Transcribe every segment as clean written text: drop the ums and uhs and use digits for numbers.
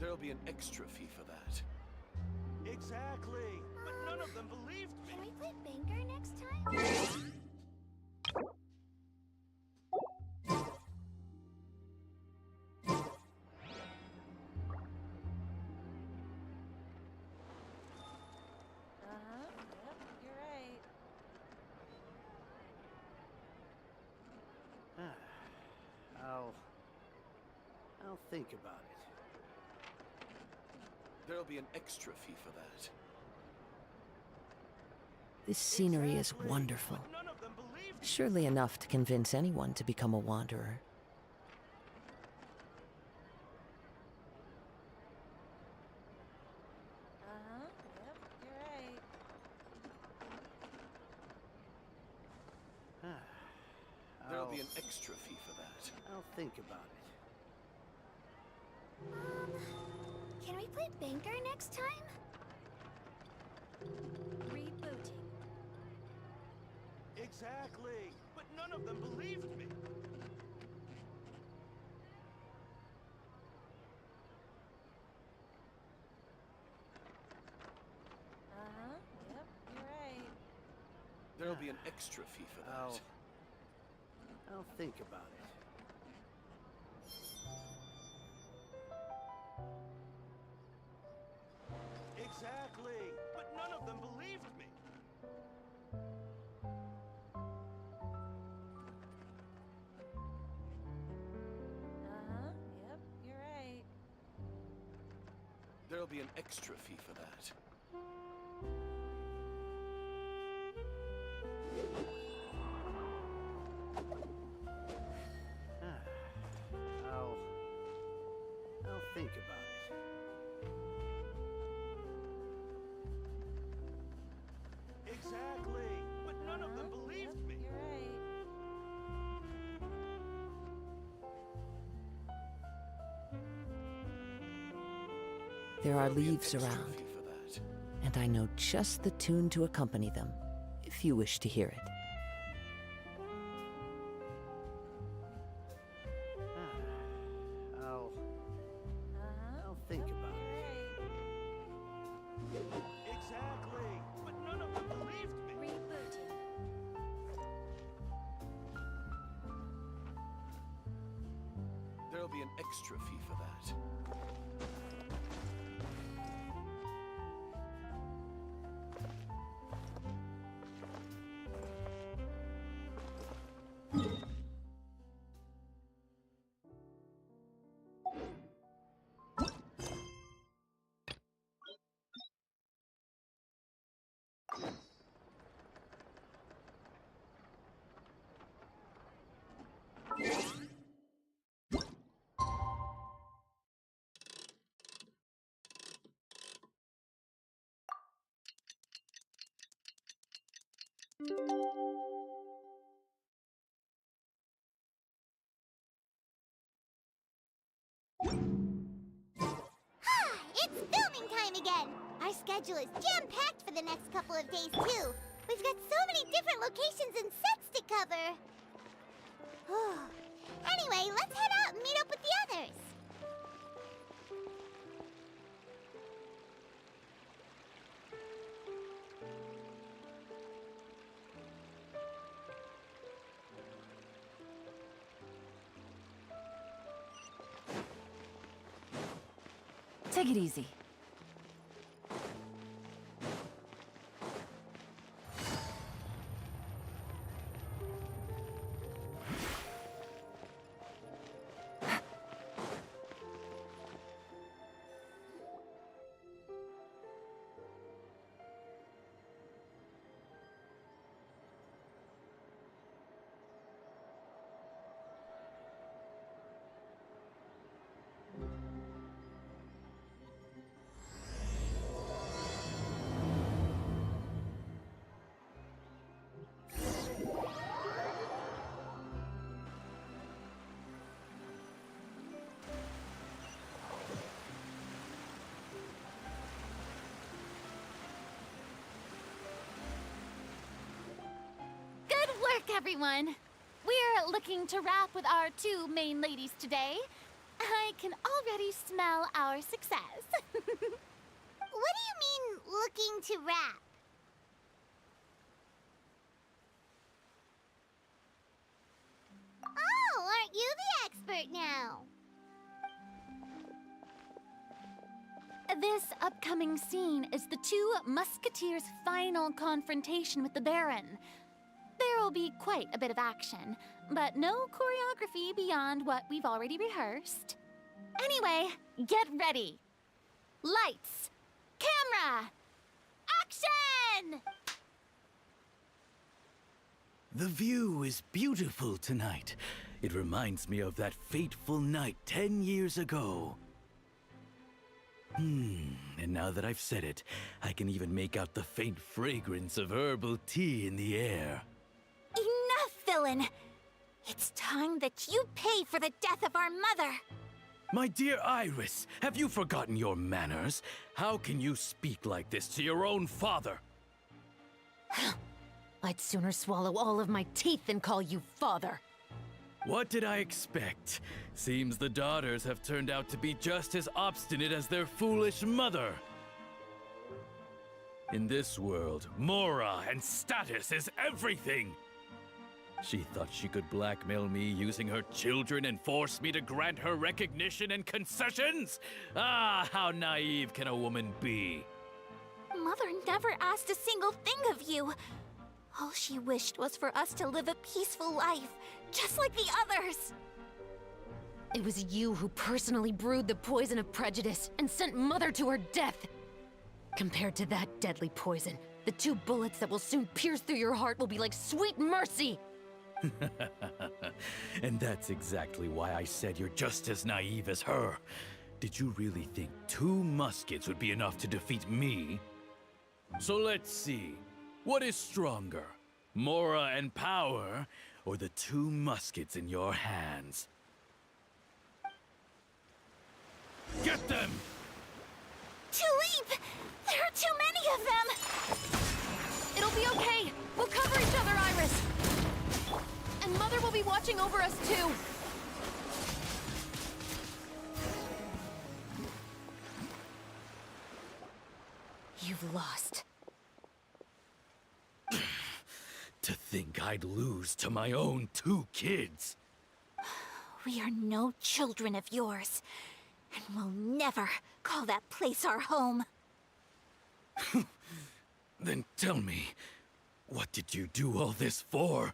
There'll be an extra fee for that. Exactly. But none of them believed me. Can we play Banker next time? Yep, you're right. I'll think about it. There'll be an extra fee for that. This scenery is wonderful. But none of them believed me. Surely enough to convince anyone to become a wanderer. Yep, you're right. There'll be an extra fee for that. I'll think about it. Can we play Banker next time? Rebooting. Exactly. But none of them believed me. Yep, you're right. There'll be an extra fee for that. I'll think about it. Exactly. But none of them believed me. Yep, you're right. There'll be an extra fee for that. I'll think about it. Exactly. But none of them believed me. You're right. There are There'll be an leaves extra around, fee for that. and I know just the tune to accompany them, if you wish to hear it. I'll think about it. Exactly. But none of them believed me. Rebooting. There'll be an extra fee for that. It's filming time again! Our schedule is jam-packed for the next couple of days, too. We've got so many different locations and sets to cover. Anyway, let's head out and meet up with the others. Take it easy. Everyone, we're looking to wrap with our two main ladies today. I can already smell our success. What do you mean, looking to rap? Oh, aren't you the expert now? This upcoming scene is the two Musketeers' final confrontation with the Baron. There will be quite a bit of action, but no choreography beyond what we've already rehearsed. Anyway, get ready. Lights, camera, action! The view is beautiful tonight. It reminds me of that fateful night 10 years ago. And now that I've said it, I can even make out the faint fragrance of herbal tea in the air. Enough, villain! It's time that you pay for the death of our mother! My dear Iris, have you forgotten your manners? How can you speak like this to your own father? I'd sooner swallow all of my teeth than call you father. What did I expect? Seems the daughters have turned out to be just as obstinate as their foolish mother. In this world, Mora and status is everything! She thought she could blackmail me using her children and force me to grant her recognition and concessions? Ah, how naive can a woman be? Mother never asked a single thing of you. All she wished was for us to live a peaceful life, just like the others. It was you who personally brewed the poison of prejudice and sent Mother to her death. Compared to that deadly poison, the 2 bullets that will soon pierce through your heart will be like sweet mercy. And that's exactly why I said you're just as naive as her. Did you really think 2 muskets would be enough to defeat me? So let's see. What is stronger, Mora and power, or the 2 muskets in your hands? Get them! Tulip! There are too many of them! It'll be okay. We'll cover each other, Iris. And Mother will be watching over us, too. You've lost. To think I'd lose to my own 2 kids. We are no children of yours, and we'll never call that place our home. Then tell me, what did you do all this for?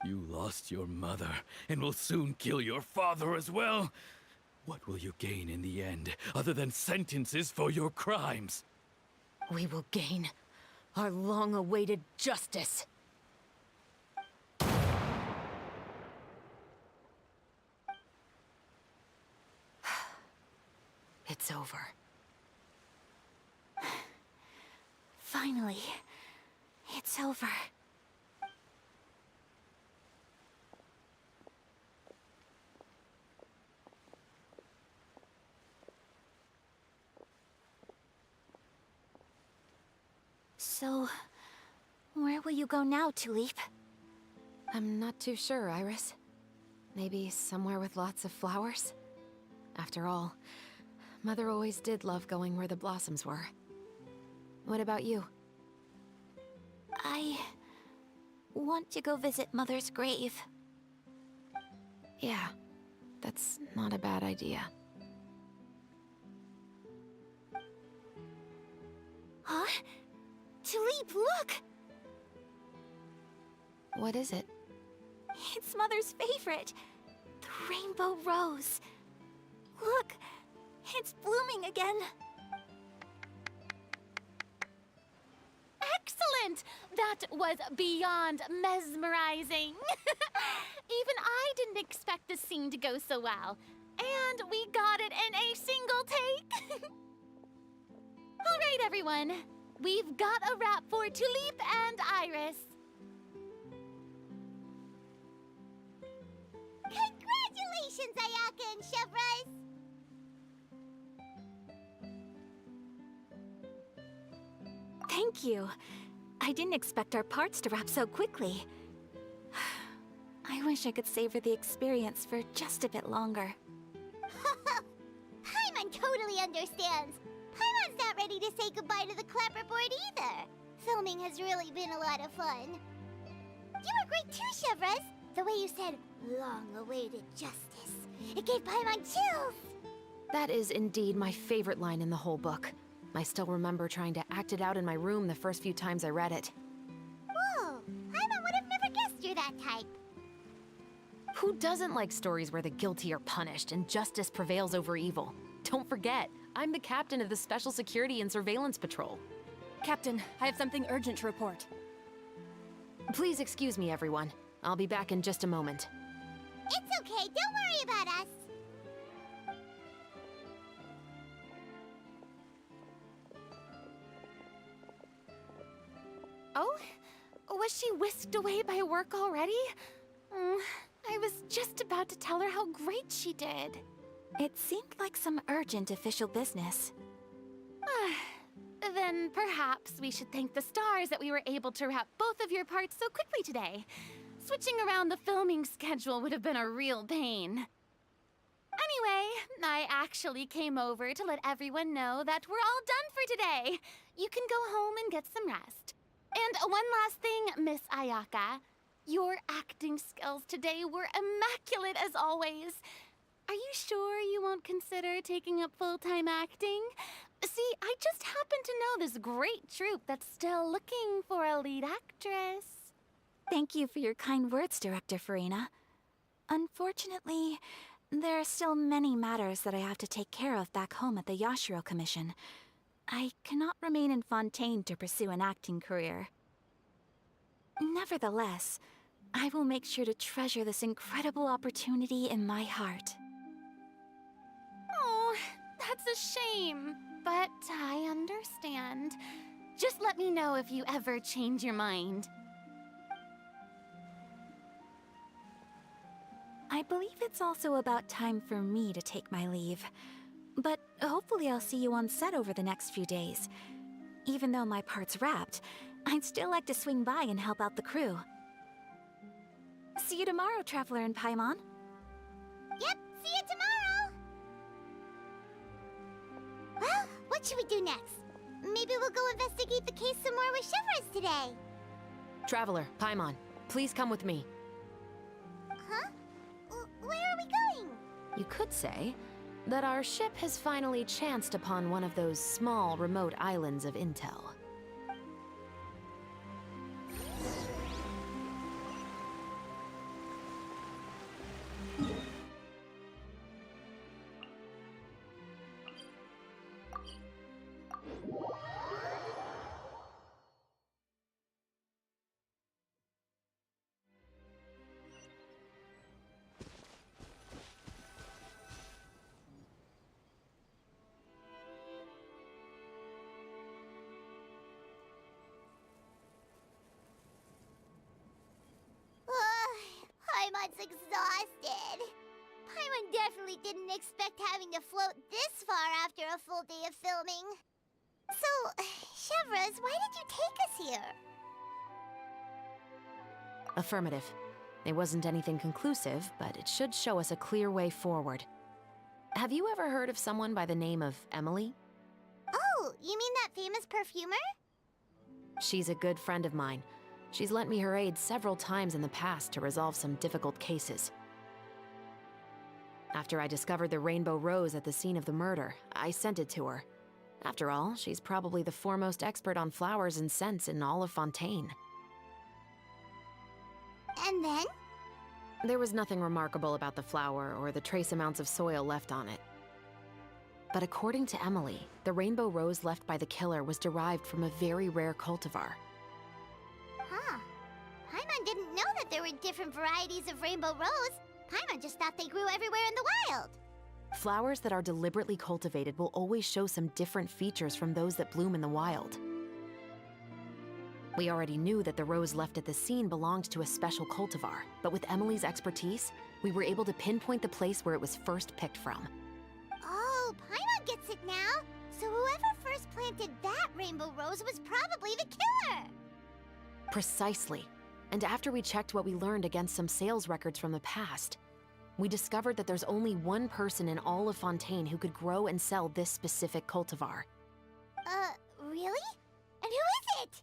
You lost your mother, and will soon kill your father as well. What will you gain in the end, other than sentences for your crimes? We will gain our long-awaited justice. It's over. Finally, it's over. So, where will you go now, Tulip? I'm not too sure, Iris. Maybe somewhere with lots of flowers? After all, Mother always did love going where the blossoms were. What about you? I want to go visit Mother's grave. Yeah, that's not a bad idea. Huh? Tulip, look! What is it? It's Mother's favorite. The rainbow rose. Look, it's blooming again. Excellent! That was beyond mesmerizing. Even I didn't expect the scene to go so well. And we got it in a single take. All right, everyone. We've got a wrap for Tulip and Iris. Congratulations, Ayaka and Chevrolet! Thank you. I didn't expect our parts to wrap so quickly. I wish I could savor the experience for just a bit longer. Paimon totally understands. Paimon's not ready to say goodbye to the clapperboard either. Filming has really been a lot of fun. You were great too, Chevres. The way you said, long-awaited justice. It gave Paimon chills. That is indeed my favorite line in the whole book. I still remember trying to act it out in my room the first few times I read it. Whoa, Paimon would have never guessed you're that type. Who doesn't like stories where the guilty are punished and justice prevails over evil? Don't forget, I'm the captain of the Special Security and Surveillance Patrol. Captain, I have something urgent to report. Please excuse me, everyone. I'll be back in just a moment. It's okay, don't worry about us. Oh? Was she whisked away by work already? I was just about to tell her how great she did. It seemed like some urgent official business. Then perhaps we should thank the stars that we were able to wrap both of your parts so quickly today. Switching around the filming schedule would have been a real pain. Anyway, I actually came over to let everyone know that we're all done for today. You can go home and get some rest. And one last thing, Miss Ayaka. Your acting skills today were immaculate as always. Are you sure you won't consider taking up full-time acting? See, I just happen to know this great troupe that's still looking for a lead actress. Thank you for your kind words, Director Farina. Unfortunately, there are still many matters that I have to take care of back home at the Yashiro Commission. I cannot remain in Fontaine to pursue an acting career. Nevertheless, I will make sure to treasure this incredible opportunity in my heart. Oh, that's a shame, but I understand. Just let me know if you ever change your mind. I believe it's also about time for me to take my leave. But hopefully I'll see you on set over the next few days. Even though my part's wrapped, I'd still like to swing by and help out the crew. See you tomorrow, Traveler and Paimon. Yep, see you tomorrow! Well, what should we do next? Maybe we'll go investigate the case some more with Chevres today. Traveler, Paimon, please come with me. Huh? Where are we going? You could say that our ship has finally chanced upon one of those small, remote islands of intel. Paimon's exhausted. Paimon definitely didn't expect having to float this far after a full day of filming. So, Chevres, why did you take us here? Affirmative. It wasn't anything conclusive, but it should show us a clear way forward. Have you ever heard of someone by the name of Emily? Oh, you mean that famous perfumer? She's a good friend of mine. She's lent me her aid several times in the past to resolve some difficult cases. After I discovered the rainbow rose at the scene of the murder, I sent it to her. After all, she's probably the foremost expert on flowers and scents in all of Fontaine. And then? There was nothing remarkable about the flower or the trace amounts of soil left on it. But according to Emily, the rainbow rose left by the killer was derived from a very rare cultivar. Huh. Paimon didn't know that there were different varieties of rainbow rose. Paimon just thought they grew everywhere in the wild. Flowers that are deliberately cultivated will always show some different features from those that bloom in the wild. We already knew that the rose left at the scene belonged to a special cultivar, but with Emily's expertise, we were able to pinpoint the place where it was first picked from. Oh, Paimon gets it now. So whoever first planted that rainbow rose was probably the killer. Precisely. And after we checked what we learned against some sales records from the past, We discovered that there's only one person in all of Fontaine who could grow and sell this specific cultivar. Really? And who is it?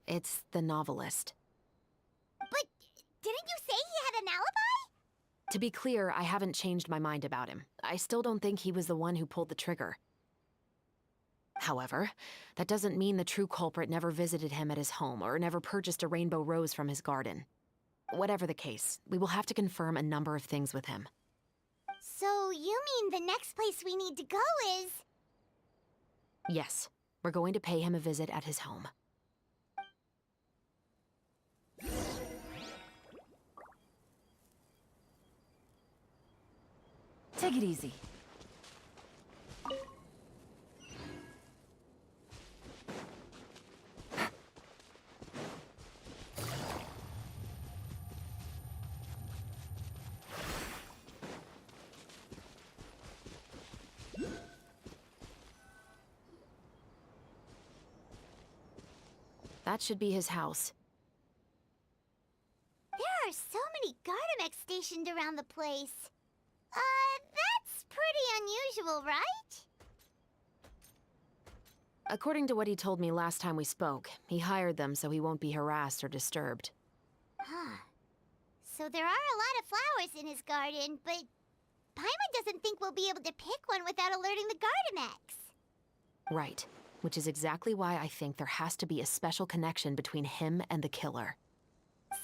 It's the novelist. But didn't you say he had an alibi? To be clear, I haven't changed my mind about him. I still don't think he was the one who pulled the trigger. However, that doesn't mean the true culprit never visited him at his home or never purchased a rainbow rose from his garden. Whatever the case, we will have to confirm a number of things with him. So you mean the next place we need to go is... Yes, we're going to pay him a visit at his home. Take it easy. That should be his house. There are so many Gardamex stationed around the place. That's pretty unusual, right? According to what he told me last time we spoke, he hired them so he won't be harassed or disturbed. Huh. So there are a lot of flowers in his garden, but Paimon doesn't think we'll be able to pick one without alerting the Gardamex. Right. Which is exactly why I think there has to be a special connection between him and the killer.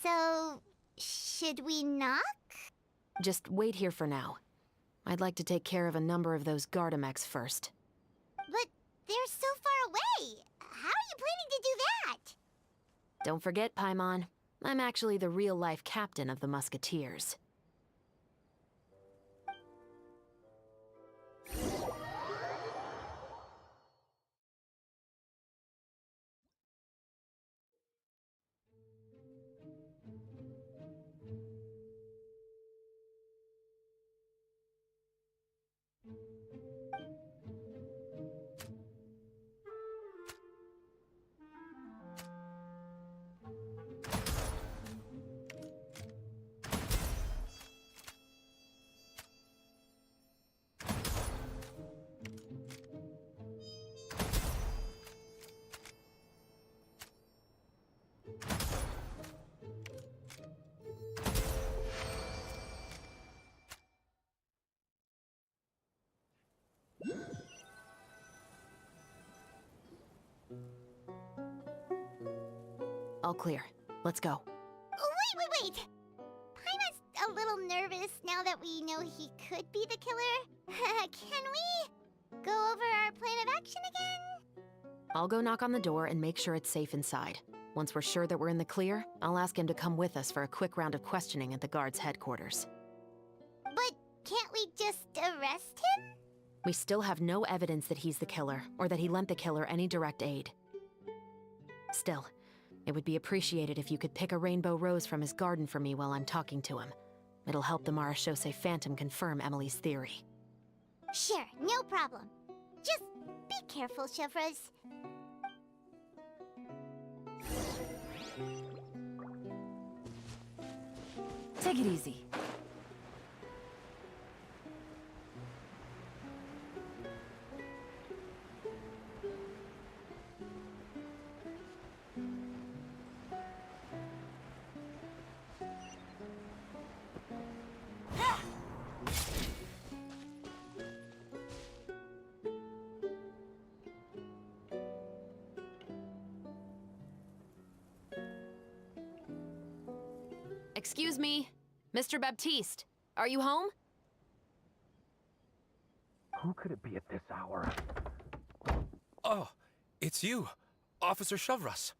So, should we knock? Just wait here for now. I'd like to take care of a number of those Gardamex first. But they're so far away. How are you planning to do that? Don't forget, Paimon, I'm actually the real-life captain of the Musketeers. All clear. Let's go. Wait! Paimon's a little nervous now that we know he could be the killer. Can we go over our plan of action again? I'll go knock on the door and make sure it's safe inside. Once we're sure that we're in the clear, I'll ask him to come with us for a quick round of questioning at the guard's headquarters. But can't we just arrest him? We still have no evidence that he's the killer, or that he lent the killer any direct aid. Still, it would be appreciated if you could pick a rainbow rose from his garden for me while I'm talking to him. It'll help the Marachose Phantom confirm Emily's theory. Sure, no problem. Just be careful, Chevres. Take it easy. Excuse me, Mr. Baptiste, are you home? Who could it be at this hour? Oh, it's you, Officer Chevres.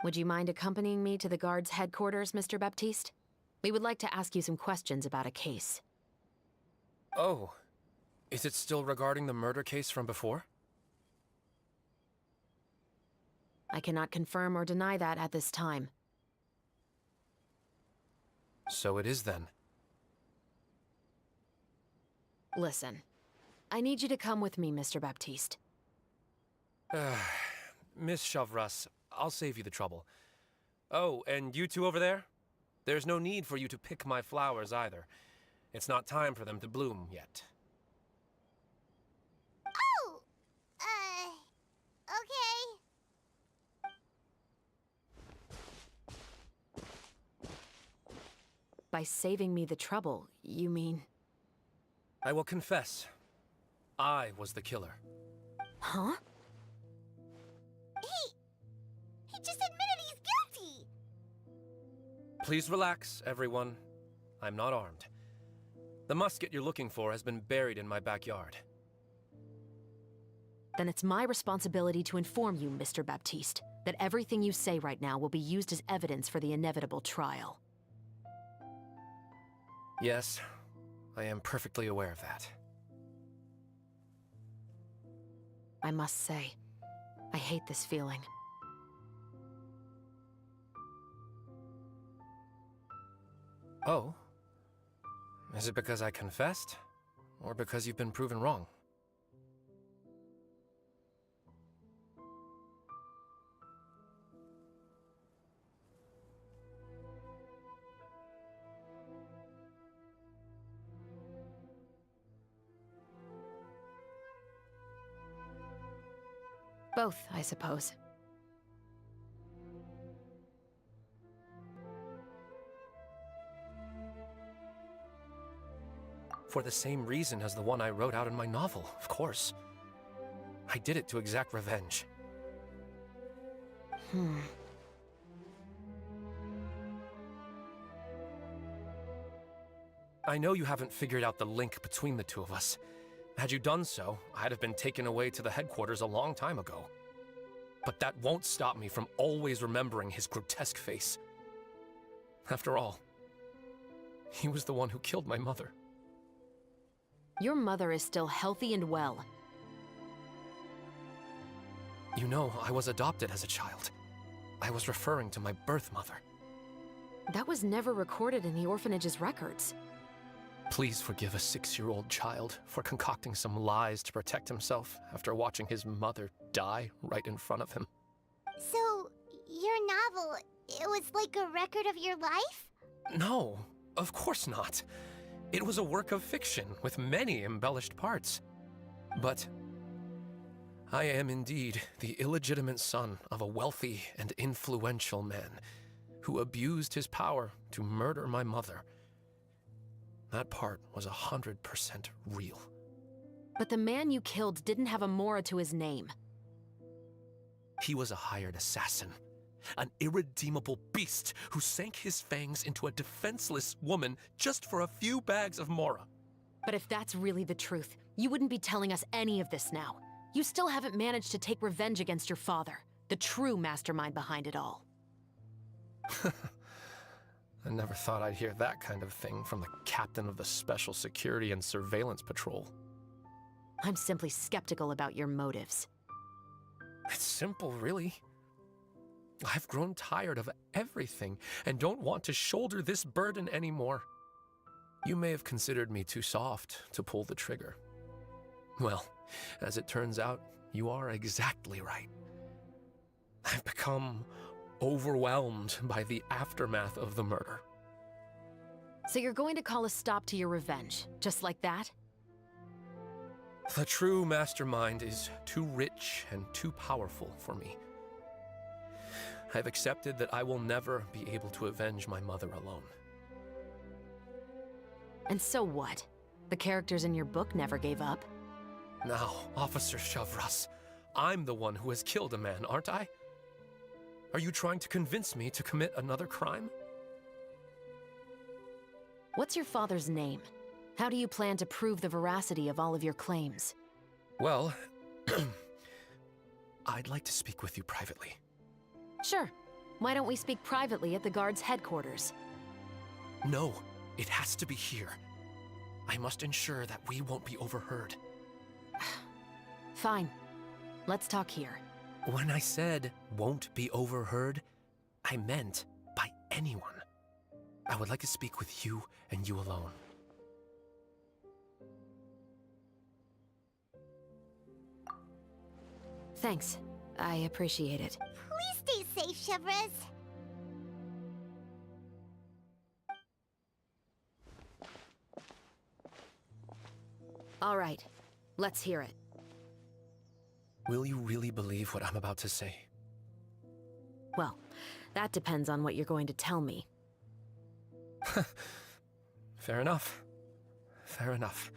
Would you mind accompanying me to the guard's headquarters, Mr. Baptiste? We would like to ask you some questions about a case. Oh. Is it still regarding the murder case from before? I cannot confirm or deny that at this time. So it is then. Listen, I need you to come with me, Mr. Baptiste. Miss Chavras, I'll save you the trouble. Oh, and you two over there? There's no need for you to pick my flowers either. It's not time for them to bloom yet. Oh! Okay. By saving me the trouble, you mean... I will confess. I was the killer. Huh? He just admitted he's guilty! Please relax, everyone. I'm not armed. The musket you're looking for has been buried in my backyard. Then it's my responsibility to inform you, Mr. Baptiste, that everything you say right now will be used as evidence for the inevitable trial. Yes, I am perfectly aware of that. I must say, I hate this feeling. Oh? Is it because I confessed? Or because you've been proven wrong? Both, I suppose. For the same reason as the one I wrote out in my novel, of course. I did it to exact revenge. I know you haven't figured out the link between the two of us. Had you done so, I'd have been taken away to the headquarters a long time ago. But that won't stop me from always remembering his grotesque face. After all, he was the one who killed my mother. Your mother is still healthy and well. You know, I was adopted as a child. I was referring to my birth mother. That was never recorded in the orphanage's records. Please forgive a 6-year-old child for concocting some lies to protect himself after watching his mother die right in front of him. So, your novel, it was like a record of your life? No, of course not. It was a work of fiction with many embellished parts. But I am indeed the illegitimate son of a wealthy and influential man who abused his power to murder my mother. That part was 100% real. But the man you killed didn't have a Mora to his name. He was a hired assassin, an irredeemable beast who sank his fangs into a defenseless woman just for a few bags of Mora. But if that's really the truth, you wouldn't be telling us any of this now. You still haven't managed to take revenge against your father, the true mastermind behind it all. I never thought I'd hear that kind of thing from the captain of the Special Security and Surveillance Patrol. I'm simply skeptical about your motives. It's simple, really. I've grown tired of everything and don't want to shoulder this burden anymore. You may have considered me too soft to pull the trigger. Well, as it turns out, you are exactly right. I've become overwhelmed by the aftermath of the murder. So you're going to call a stop to your revenge, just like that? The true mastermind is too rich and too powerful for me. I've accepted that I will never be able to avenge my mother alone. And so what? The characters in your book never gave up? Now, Officer Chavras, I'm the one who has killed a man, aren't I? Are you trying to convince me to commit another crime? What's your father's name? How do you plan to prove the veracity of all of your claims? Well, I'd like to speak with you privately. Sure. Why don't we speak privately at the guard's headquarters? No, it has to be here. I must ensure that we won't be overheard. Fine. Let's talk here. When I said won't be overheard, I meant by anyone. I would like to speak with you and you alone. Thanks. I appreciate it. Please stay safe, Chevres. All right. Let's hear it. Will you really believe what I'm about to say? Well, that depends on what you're going to tell me. Fair enough. Fair enough.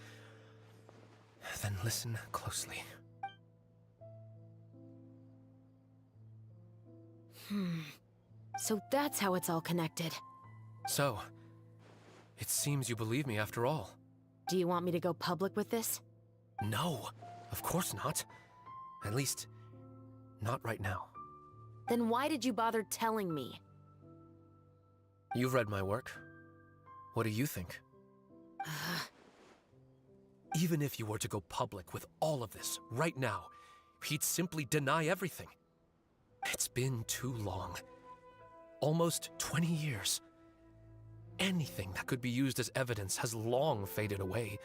Then listen closely. So that's how it's all connected. So, it seems you believe me after all. Do you want me to go public with this? No, of course not. At least, not right now. Then why did you bother telling me? You've read my work. What do you think? Even if you were to go public with all of this right now, he'd simply deny everything. It's been too long. Almost 20 years. Anything that could be used as evidence has long faded away.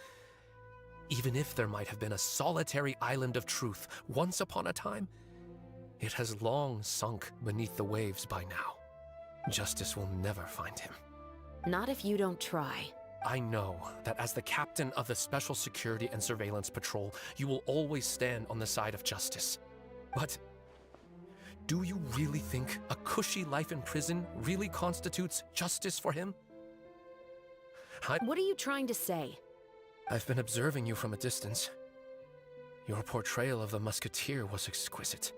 Even if there might have been a solitary island of truth once upon a time, it has long sunk beneath the waves by now. Justice will never find him. Not if you don't try. I know that as the captain of the Special Security and Surveillance Patrol, you will always stand on the side of justice. But do you really think a cushy life in prison really constitutes justice for him? What are you trying to say? I've been observing you from a distance. Your portrayal of the Musketeer was exquisite.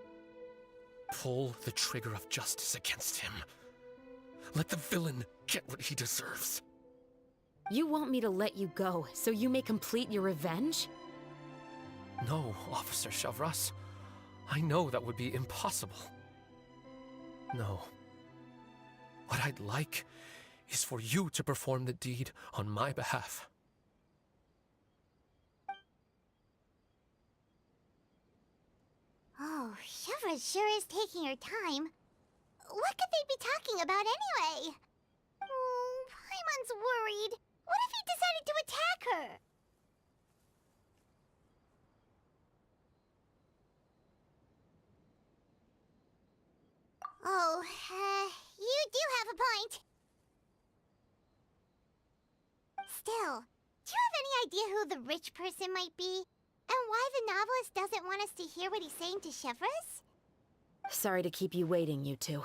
Pull the trigger of justice against him. Let the villain get what he deserves. You want me to let you go so you may complete your revenge? No, Officer Chavras. I know that would be impossible. No. What I'd like is for you to perform the deed on my behalf. Oh, Chevres sure is taking her time. What could they be talking about anyway? Oh, Paimon's worried. What if he decided to attack her? Oh, you do have a point. Still, do you have any idea who the rich person might be? And why the novelist doesn't want us to hear what he's saying to Chevres? Sorry to keep you waiting, you two.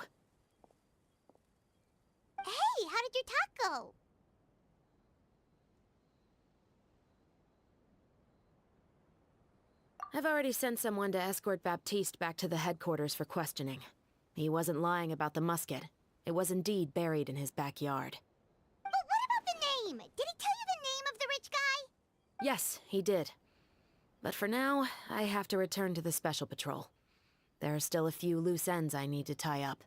Hey, how did your talk go? I've already sent someone to escort Baptiste back to the headquarters for questioning. He wasn't lying about the musket. It was indeed buried in his backyard. But what about the name? Did he tell you the name of the rich guy? Yes, he did. But for now, I have to return to the Special Patrol. There are still a few loose ends I need to tie up.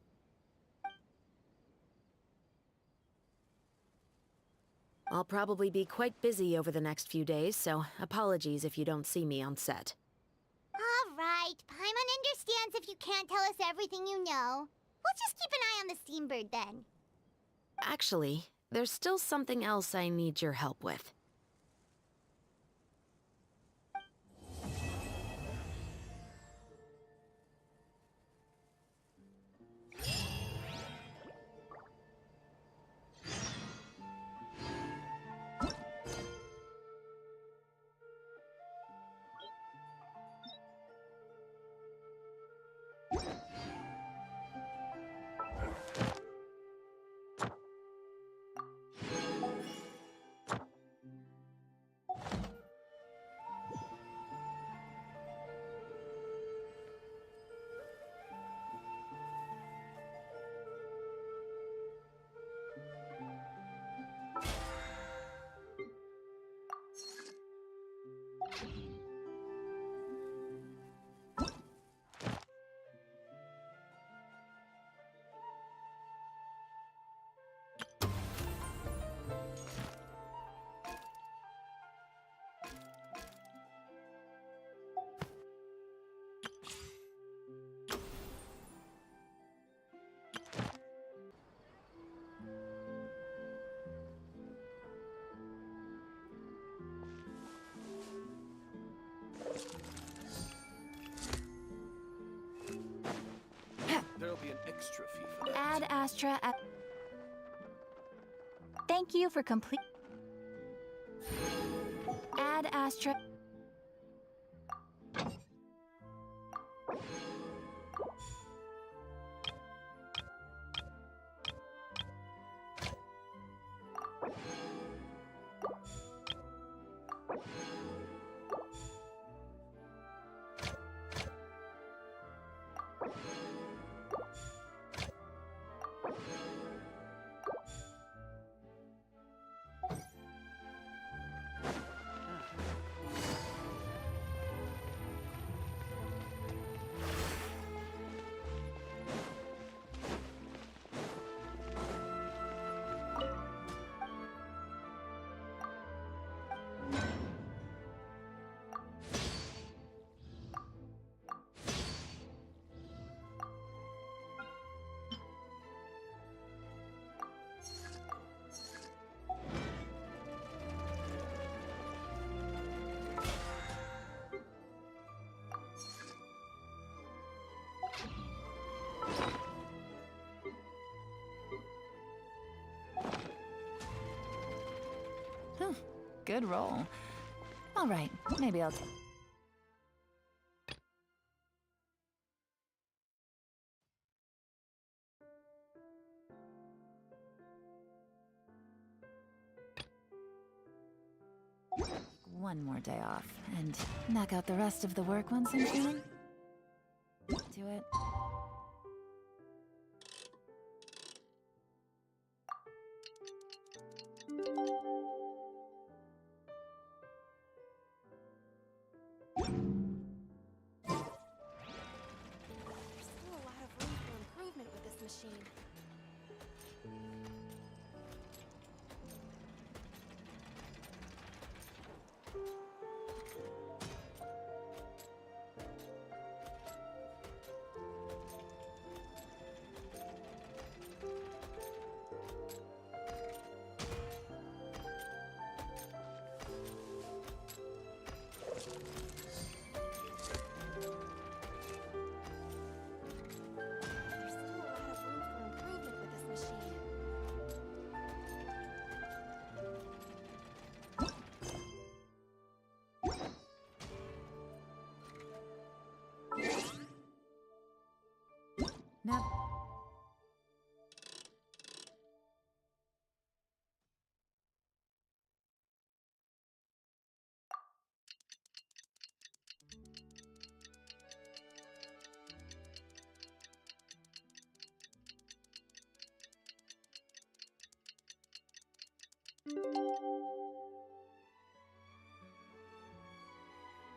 I'll probably be quite busy over the next few days, so apologies if you don't see me on set. All right, Paimon understands if you can't tell us everything you know. We'll just keep an eye on the steambird then. Actually, there's still something else I need your help with. extra fee for that. Ad Astra. Thank you for complete. Ad Astra. Good roll. All right, maybe I'll... One more day off, and knock out the rest of the work once I'm done. Do it. There's still a lot of room for improvement with this machine. There's still a lot of room for improvement with this machine. Now...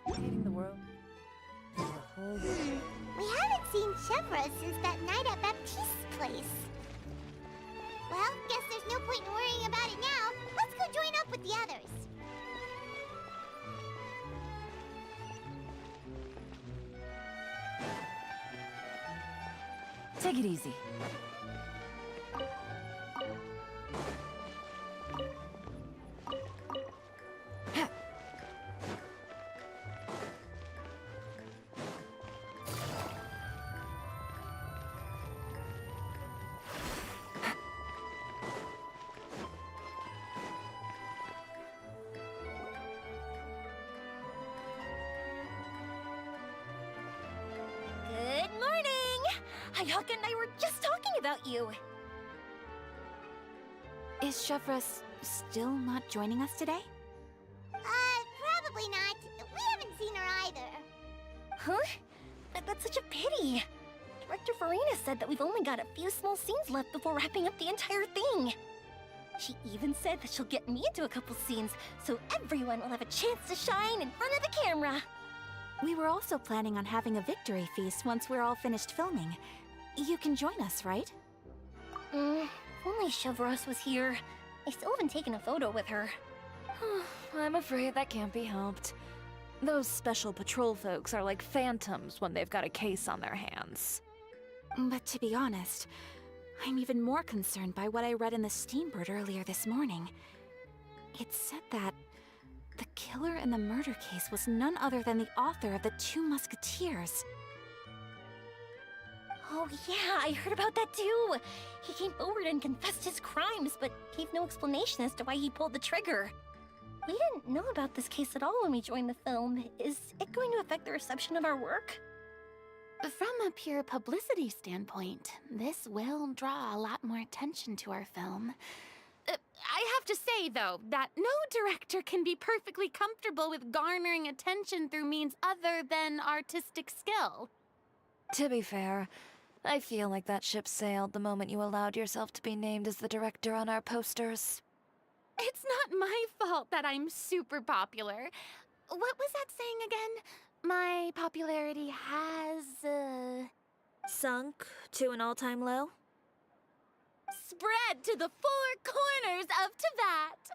Hating the world. The whole... We haven't seen Chevra since that night at Baptiste's place. Well, guess there's no point in worrying about it now. Let's go join up with the others. Take it easy. Good morning! Hayaka and I were just talking about you. Is Chevra still not joining us today? Probably not. We haven't seen her either. Huh? That's such a pity. Director Farina said that we've only got a few small scenes left before wrapping up the entire thing. She even said that she'll get me into a couple scenes, so everyone will have a chance to shine in front of the camera. We were also planning on having a victory feast once we're all finished filming. You can join us, right? If only Chevros was here. I still haven't taken a photo with her. I'm afraid that can't be helped. Those special patrol folks are like phantoms when they've got a case on their hands. But to be honest, I'm even more concerned by what I read in the Steambird earlier this morning. It said that the killer in the murder case was none other than the author of the Two Musketeers. Oh yeah, I heard about that too. He came forward and confessed his crimes, but gave no explanation as to why he pulled the trigger. We didn't know about this case at all when we joined the film. Is it going to affect the reception of our work? From a pure publicity standpoint, this will draw a lot more attention to our film. I have to say, though, that no director can be perfectly comfortable with garnering attention through means other than artistic skill. To be fair, I feel like that ship sailed the moment you allowed yourself to be named as the director on our posters. It's not my fault that I'm super popular. What was that saying again? My popularity has, Sunk to an all-time low? spread to the four corners of Teyvat.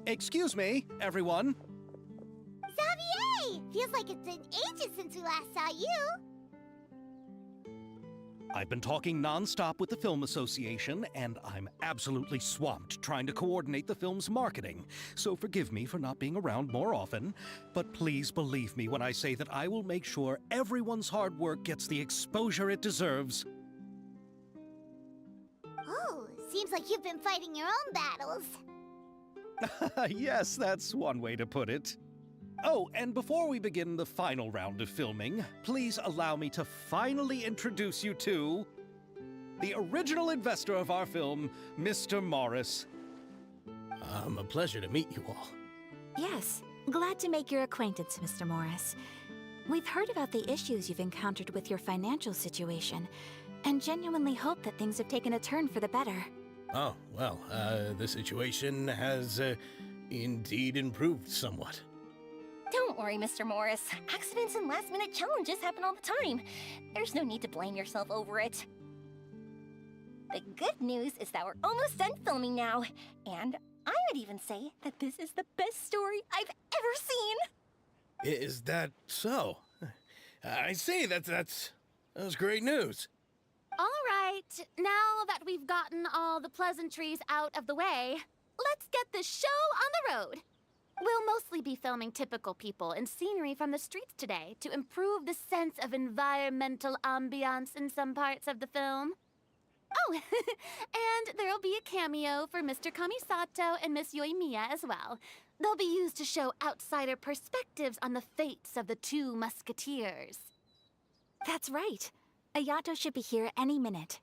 Excuse me, everyone. Xavier! Feels like it's been ages since we last saw you. I've been talking non-stop with the Film Association, and I'm absolutely swamped trying to coordinate the film's marketing. So forgive me for not being around more often, but please believe me when I say that I will make sure everyone's hard work gets the exposure it deserves. Oh, seems like you've been fighting your own battles. Yes, that's one way to put it. Oh, and before we begin the final round of filming, please allow me to finally introduce you to the original investor of our film, Mr. Morris. A pleasure to meet you all. Yes, glad to make your acquaintance, Mr. Morris. We've heard about the issues you've encountered with your financial situation, and genuinely hope that things have taken a turn for the better. Oh, well, the situation has indeed improved somewhat. Don't worry, Mr. Morris. Accidents and last-minute challenges happen all the time. There's no need to blame yourself over it. The good news is that we're almost done filming now, and I would even say that this is the best story I've ever seen. Is that so? I say that's great news. All right, now that we've gotten all the pleasantries out of the way, let's get this show on the road. We'll mostly be filming typical people and scenery from the streets today to improve the sense of environmental ambiance in some parts of the film. Oh, and there'll be a cameo for Mr. Kamisato and Miss Yoimiya as well. They'll be used to show outsider perspectives on the fates of the two musketeers. That's right. Ayato should be here any minute.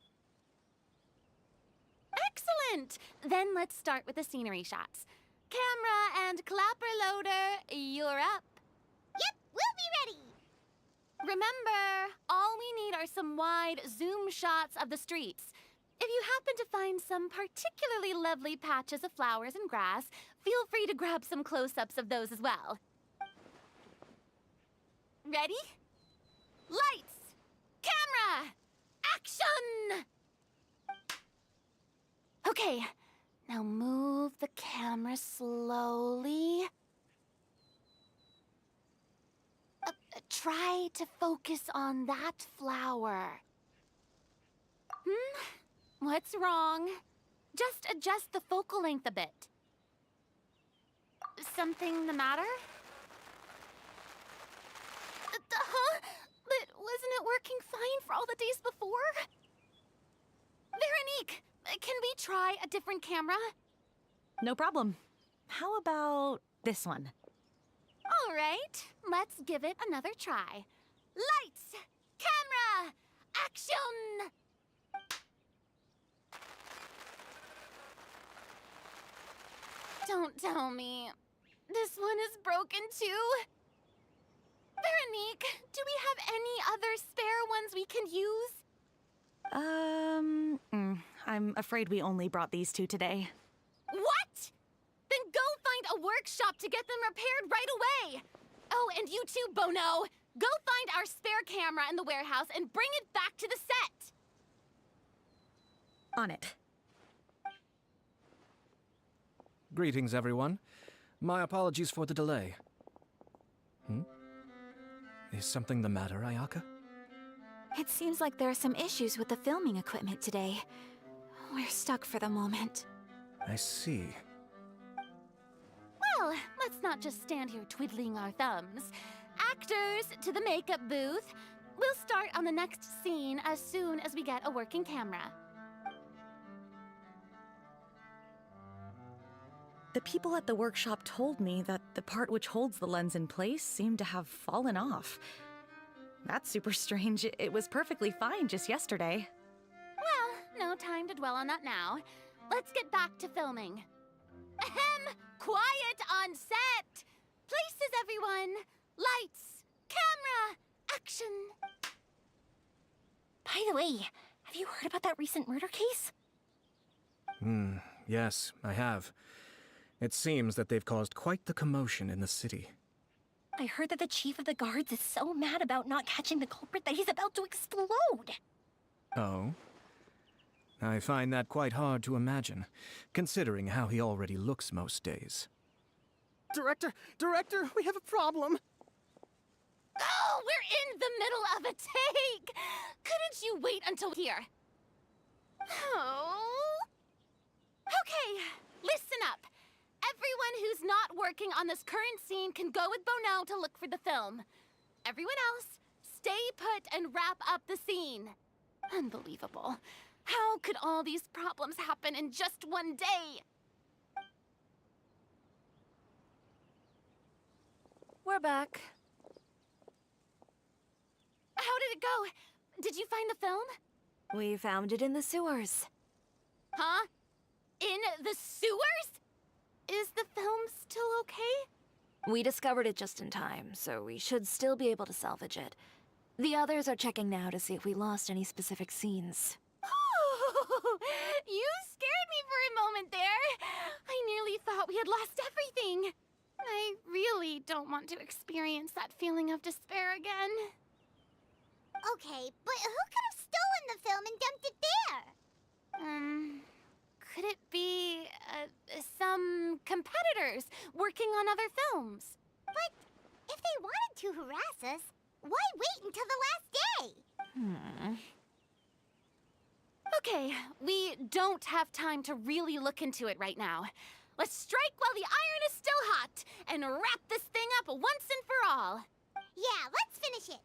Excellent! Then let's start with the scenery shots. Camera and clapper loader, you're up. Yep, we'll be ready. Remember, all we need are some wide zoom shots of the streets. If you happen to find some particularly lovely patches of flowers and grass, feel free to grab some close-ups of those as well. Ready? Lights! Camera! Action! Okay, now move the camera slowly. Try to focus on that flower. What's wrong? Just adjust the focal length a bit. Something the matter? Huh? But wasn't it working fine for all the days before? Veronique, can we try a different camera? No problem. How about this one? All right, let's give it another try. Lights! Camera! Action! Don't tell me. This one is broken too? Veronique, do we have any other spare ones we can use? I'm afraid we only brought these two today. What? Then go find a workshop to get them repaired right away. Oh, and you too, Bono. Go find our spare camera in the warehouse and bring it back to the set. On it. Greetings, everyone. My apologies for the delay. Is something the matter, Ayaka? It seems like there are some issues with the filming equipment today. We're stuck for the moment. I see. Well, let's not just stand here twiddling our thumbs. Actors, to the makeup booth. We'll start on the next scene as soon as we get a working camera. The people at the workshop told me that the part which holds the lens in place seemed to have fallen off. That's super strange. It was perfectly fine just yesterday. Well, no time to dwell on that now. Let's get back to filming. Ahem! Quiet on set! Places, everyone! Lights! Camera! Action! By the way, have you heard about that recent murder case? Yes, I have. It seems that they've caused quite the commotion in the city. I heard that the chief of the guards is so mad about not catching the culprit that he's about to explode. Oh? I find that quite hard to imagine, considering how he already looks most days. Director, we have a problem. Oh, we're in the middle of a take! Couldn't you wait until here? Oh. Okay, listen up. Everyone who's not working on this current scene can go with Bono to look for the film. Everyone else, stay put and wrap up the scene. Unbelievable. How could all these problems happen in just one day? We're back. How did it go? Did you find the film? We found it in the sewers. Huh? In the sewers? Is the film still okay? We discovered it just in time, so we should still be able to salvage it. The others are checking now to see if we lost any specific scenes. Oh, you scared me for a moment there. I nearly thought we had lost everything. I really don't want to experience that feeling of despair again. Okay, but who could have stolen the film and dumped it there? Could it be, some competitors working on other films? But if they wanted to harass us, why wait until the last day? Okay, we don't have time to really look into it right now. Let's strike while the iron is still hot and wrap this thing up once and for all. Yeah, let's finish it.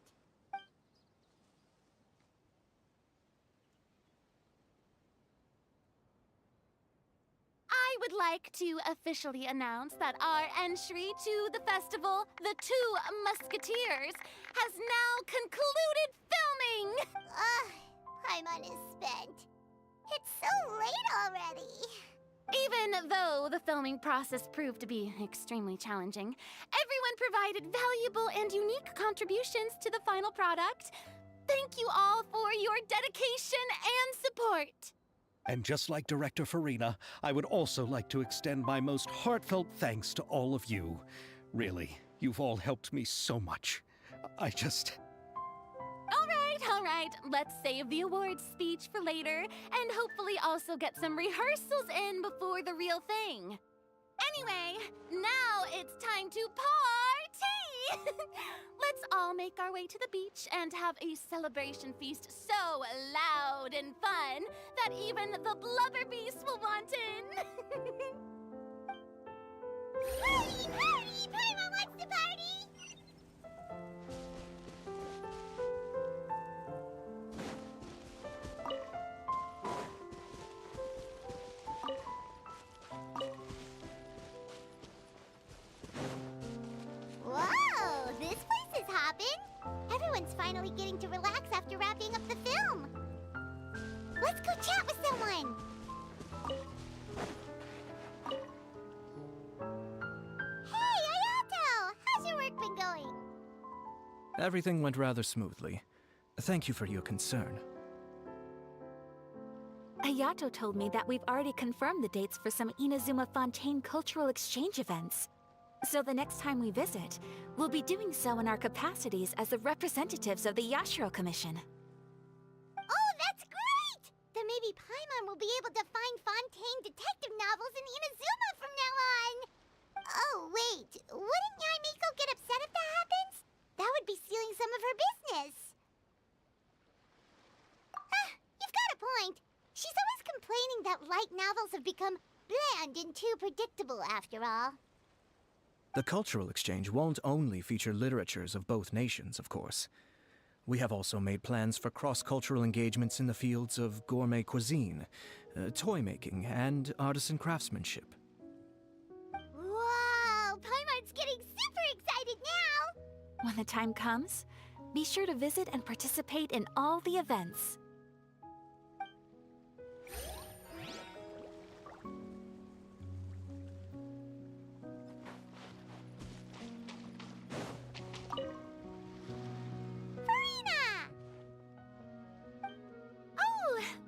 I would like to officially announce that our entry to the festival, The Two Musketeers, has now concluded filming! Paimon is spent. It's so late already. Even though the filming process proved to be extremely challenging, everyone provided valuable and unique contributions to the final product. Thank you all for your dedication and support. And just like Director Farina, I would also like to extend my most heartfelt thanks to all of you. Really, you've all helped me so much. All right, let's save the awards speech for later, and hopefully also get some rehearsals in before the real thing. Anyway, now it's time to party! Let's all make our way to the beach and have a celebration feast so loud and fun that even the blubber beast will want in. Party! Party! Paimon wants to party! Whoa! This place is hopping! Everyone's finally getting to relax after wrapping up the film. Let's go chat with someone! Hey, Ayato! How's your work been going? Everything went rather smoothly. Thank you for your concern. Ayato told me that we've already confirmed the dates for some Inazuma Fontaine cultural exchange events. So the next time we visit, we'll be doing so in our capacities as the representatives of the Yashiro Commission. Oh, that's great! The maybe Paimon will be able to find Fontaine detective novels in Inazuma from now on. Oh, wait. Wouldn't Yai Miko get upset if that happens? That would be stealing some of her business. You've got a point. She's always complaining that light novels have become bland and too predictable after all. The cultural exchange won't only feature literatures of both nations, of course. We have also made plans for cross-cultural engagements in the fields of gourmet cuisine, toy making, and artisan craftsmanship. Whoa! Paimon's getting super excited now! When the time comes, be sure to visit and participate in all the events.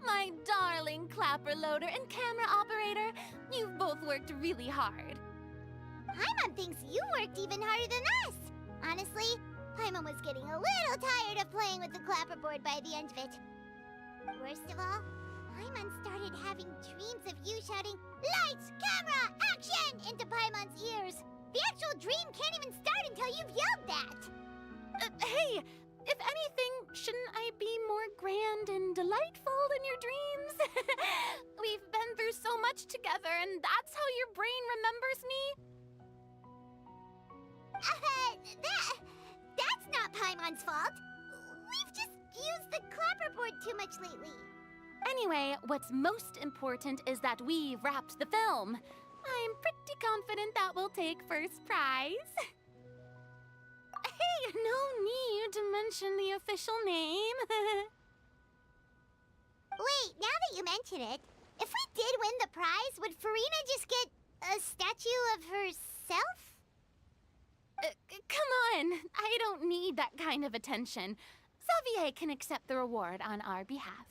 My darling clapper loader and camera operator, you've both worked really hard. Paimon thinks you worked even harder than us. Honestly, Paimon was getting a little tired of playing with the clapperboard by the end of it. Worst of all, Paimon started having dreams of you shouting, "Lights, camera, action!" into Paimon's ears. The actual dream can't even start until you've yelled that. Hey, if anything, shouldn't I be more grand and delightful than your dreams? We've been through so much together, and that's how your brain remembers me? That's not Paimon's fault. We've just used the clapperboard too much lately. Anyway, what's most important is that we wrapped the film. I'm pretty confident that we'll take first prize. Hey, no need to mention the official name. Wait, now that you mention it, if we did win the prize, would Farina just get a statue of herself? Come on, I don't need that kind of attention. Xavier can accept the reward on our behalf.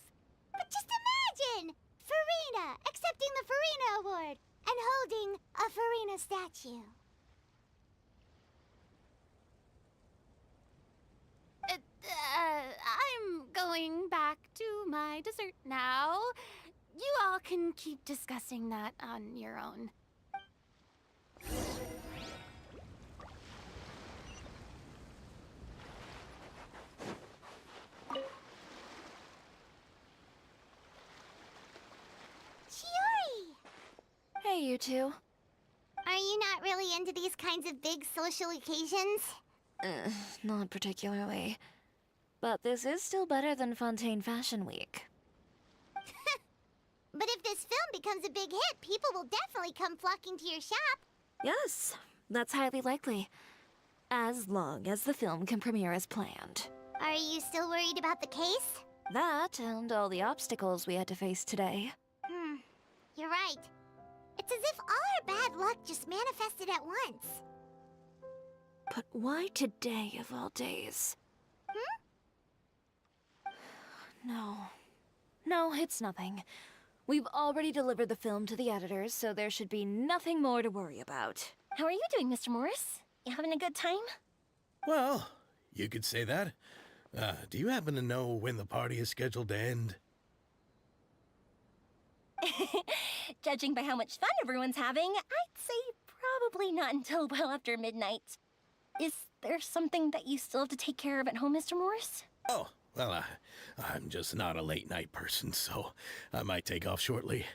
But just imagine! Farina accepting the Farina Award and holding a Farina statue. I'm going back to my dessert now. You all can keep discussing that on your own. Chiori! Hey, you two. Are you not really into these kinds of big social occasions? Not particularly. But this is still better than Fontaine Fashion Week. But if this film becomes a big hit, people will definitely come flocking to your shop. Yes, that's highly likely. As long as the film can premiere as planned. Are you still worried about the case? That and all the obstacles we had to face today. You're right. It's as if all our bad luck just manifested at once. But why today of all days? No, it's nothing. We've already delivered the film to the editors, so there should be nothing more to worry about. How are you doing, Mr. Morris? You having a good time? Well, you could say that. Do you happen to know when the party is scheduled to end? Judging by how much fun everyone's having, I'd say probably not until well after midnight. Is there something that you still have to take care of at home, Mr. Morris? Oh, well, I'm just not a late night person, so I might take off shortly.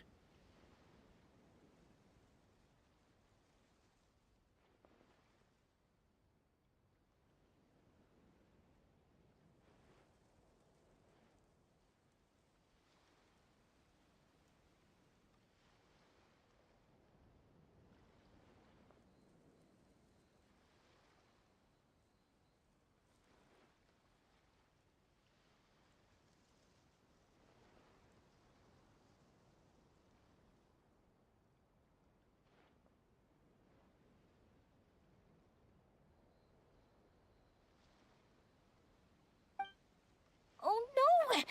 Oh no!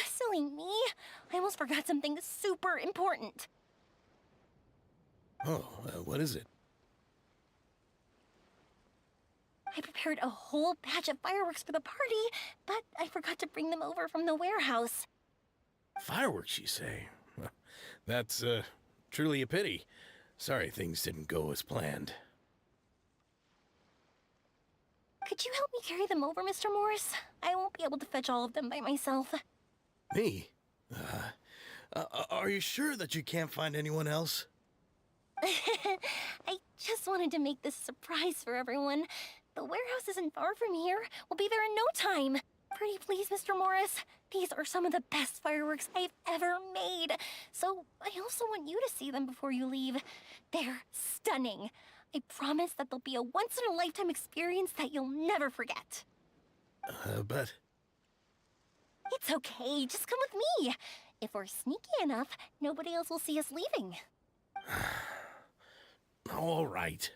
Silly me. I almost forgot something super important. Oh, what is it? I prepared a whole batch of fireworks for the party, but I forgot to bring them over from the warehouse. Fireworks, you say? That's, truly a pity. Sorry things didn't go as planned. Could you help me carry them over, Mr. Morris? I won't be able to fetch all of them by myself. Me? Are you sure that you can't find anyone else? I just wanted to make this a surprise for everyone. The warehouse isn't far from here. We'll be there in no time. Pretty please, Mr. Morris. These are some of the best fireworks I've ever made. So I also want you to see them before you leave. They're stunning. I promise that they'll be a once-in-a-lifetime experience that you'll never forget. But... It's okay. Just come with me. If we're sneaky enough, nobody else will see us leaving. All right.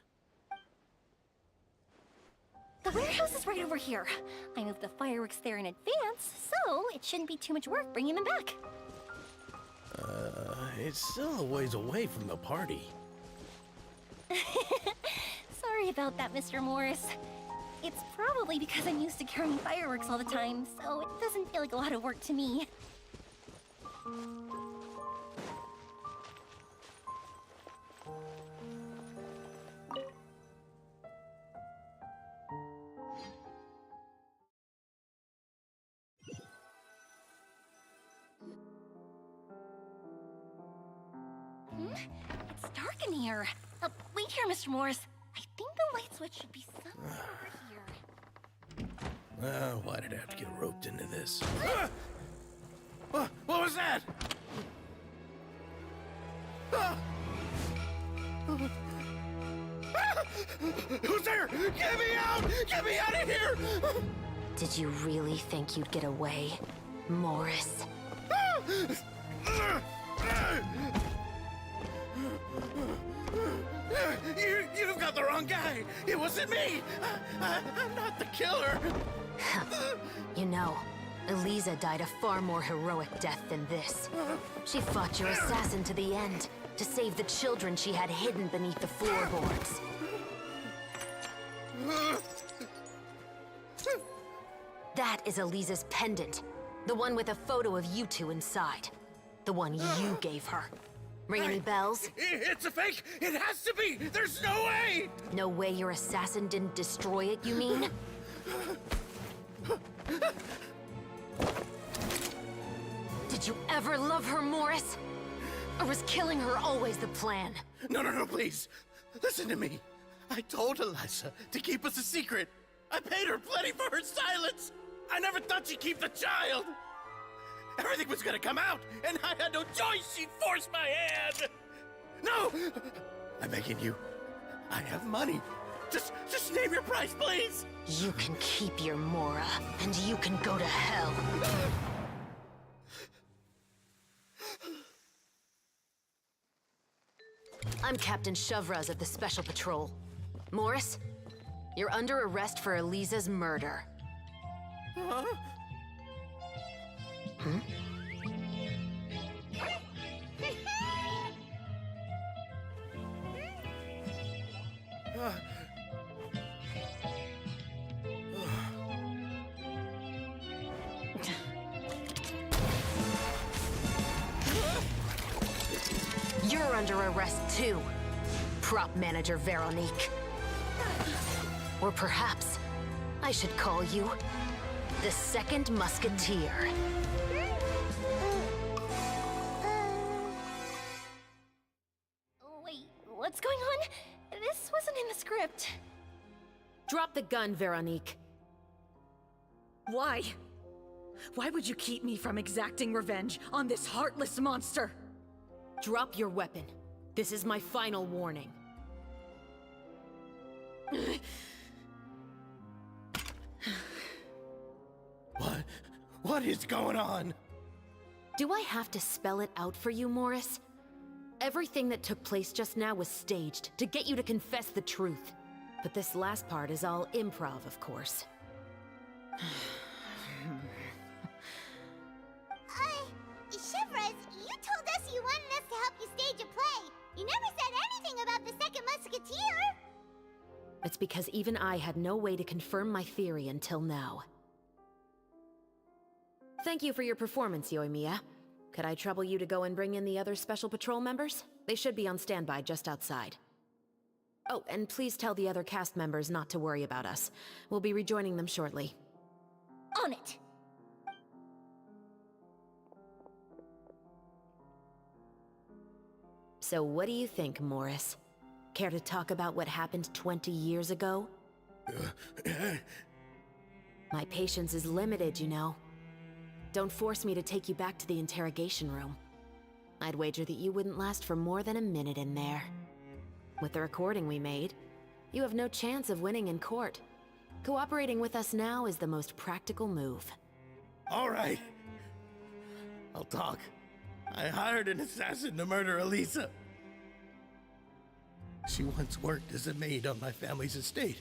The warehouse is right over here. I moved the fireworks there in advance, so it shouldn't be too much work bringing them back. It's still a ways away from the party. Sorry about that, Mr. Morris. It's probably because I'm used to carrying fireworks all the time, so it doesn't feel like a lot of work to me. It's dark in here. Wait here, Mr. Morris. I think the light switch should be somewhere over here. Why did I have to get roped into this? What was that? Who's there? Get me out! Get me out of here! Did you really think you'd get away, Morris? You've got the wrong guy. It wasn't me. I'm not the killer. You know, Eliza died a far more heroic death than this. She fought your assassin to the end, to save the children she had hidden beneath the floorboards. That is Eliza's pendant. The one with a photo of you two inside. The one you gave her. Ring any bells? It's a fake! It has to be! There's no way! No way your assassin didn't destroy it, you mean? Did you ever love her, Morris? Or was killing her always the plan? No, please. Listen to me. I told Eliza to keep us a secret. I paid her plenty for her silence. I never thought she'd keep the child. Everything was gonna come out, and I had no choice. She forced my hand. No! I'm begging you. I have money. Just name your price, please. You can keep your Mora, and you can go to hell. I'm Captain Shovraz of the Special Patrol. Morris, you're under arrest for Eliza's murder. Huh? Hmm? You're under arrest too, prop manager Veronique. Or perhaps I should call you the Second Musketeer. Wait, what's going on? This wasn't in the script. Drop the gun, Veronique. Why? Why would you keep me from exacting revenge on this heartless monster? Drop your weapon. This is my final warning. What is going on? Do I have to spell it out for you, Morris? Everything that took place just now was staged to get you to confess the truth. But this last part is all improv, of course. Shivers, you told us you wanted us to help you stage a play. You never said anything about the Second Musketeer. It's because even I had no way to confirm my theory until now. Thank you for your performance, Yoimiya. Could I trouble you to go and bring in the other Special Patrol members? They should be on standby just outside. Oh, and please tell the other cast members not to worry about us. We'll be rejoining them shortly. On it! So what do you think, Morris? Care to talk about what happened 20 years ago? My patience is limited, you know. Don't force me to take you back to the interrogation room. I'd wager that you wouldn't last for more than a minute in there. With the recording we made, you have no chance of winning in court. Cooperating with us now is the most practical move. All right. I'll talk. I hired an assassin to murder Elisa. She once worked as a maid on my family's estate.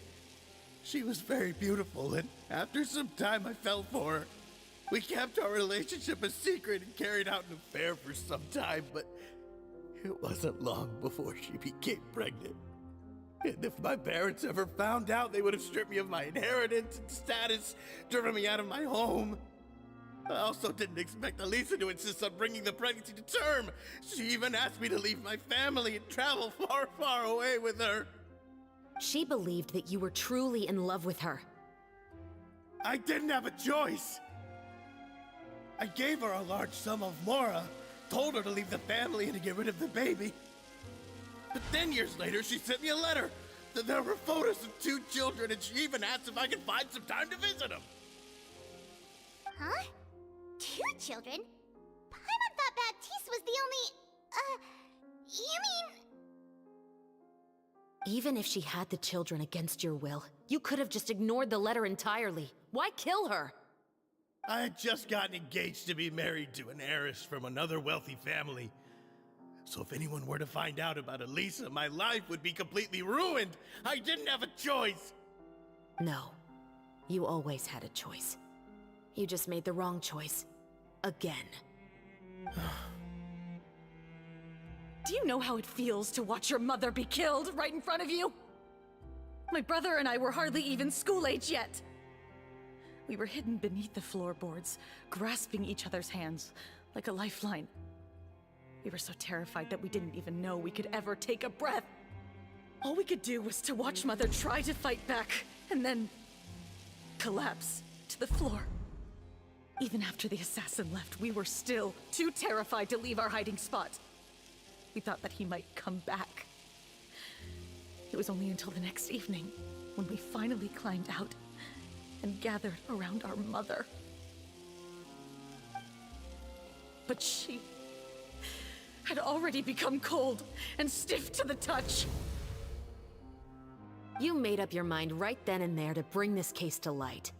She was very beautiful, and after some time I fell for her. We kept our relationship a secret and carried out an affair for some time, but it wasn't long before she became pregnant. And if my parents ever found out, they would have stripped me of my inheritance and status, driven me out of my home. I also didn't expect Elisa to insist on bringing the pregnancy to term. She even asked me to leave my family and travel far, far away with her. She believed that you were truly in love with her. I didn't have a choice. I gave her a large sum of mora, told her to leave the family and to get rid of the baby. But then years later, she sent me a letter. There were photos of 2 children, and she even asked if I could find some time to visit them. Huh? 2 children? Paimon thought Baptiste was the only... you mean... Even if she had the children against your will, you could have just ignored the letter entirely. Why kill her? I had just gotten engaged to be married to an heiress from another wealthy family. So if anyone were to find out about Elisa, my life would be completely ruined. I didn't have a choice. No. You always had a choice. You just made the wrong choice. Again. Do you know how it feels to watch your mother be killed right in front of you? My brother and I were hardly even school age yet. We were hidden beneath the floorboards, grasping each other's hands like a lifeline. We were so terrified that we didn't even know we could ever take a breath. All we could do was to watch Mother try to fight back, and then collapse to the floor. Even after the assassin left, we were still too terrified to leave our hiding spot. We thought that he might come back. It was only until the next evening when we finally climbed out and gathered around our mother. But she had already become cold and stiff to the touch. You made up your mind right then and there to bring this case to light.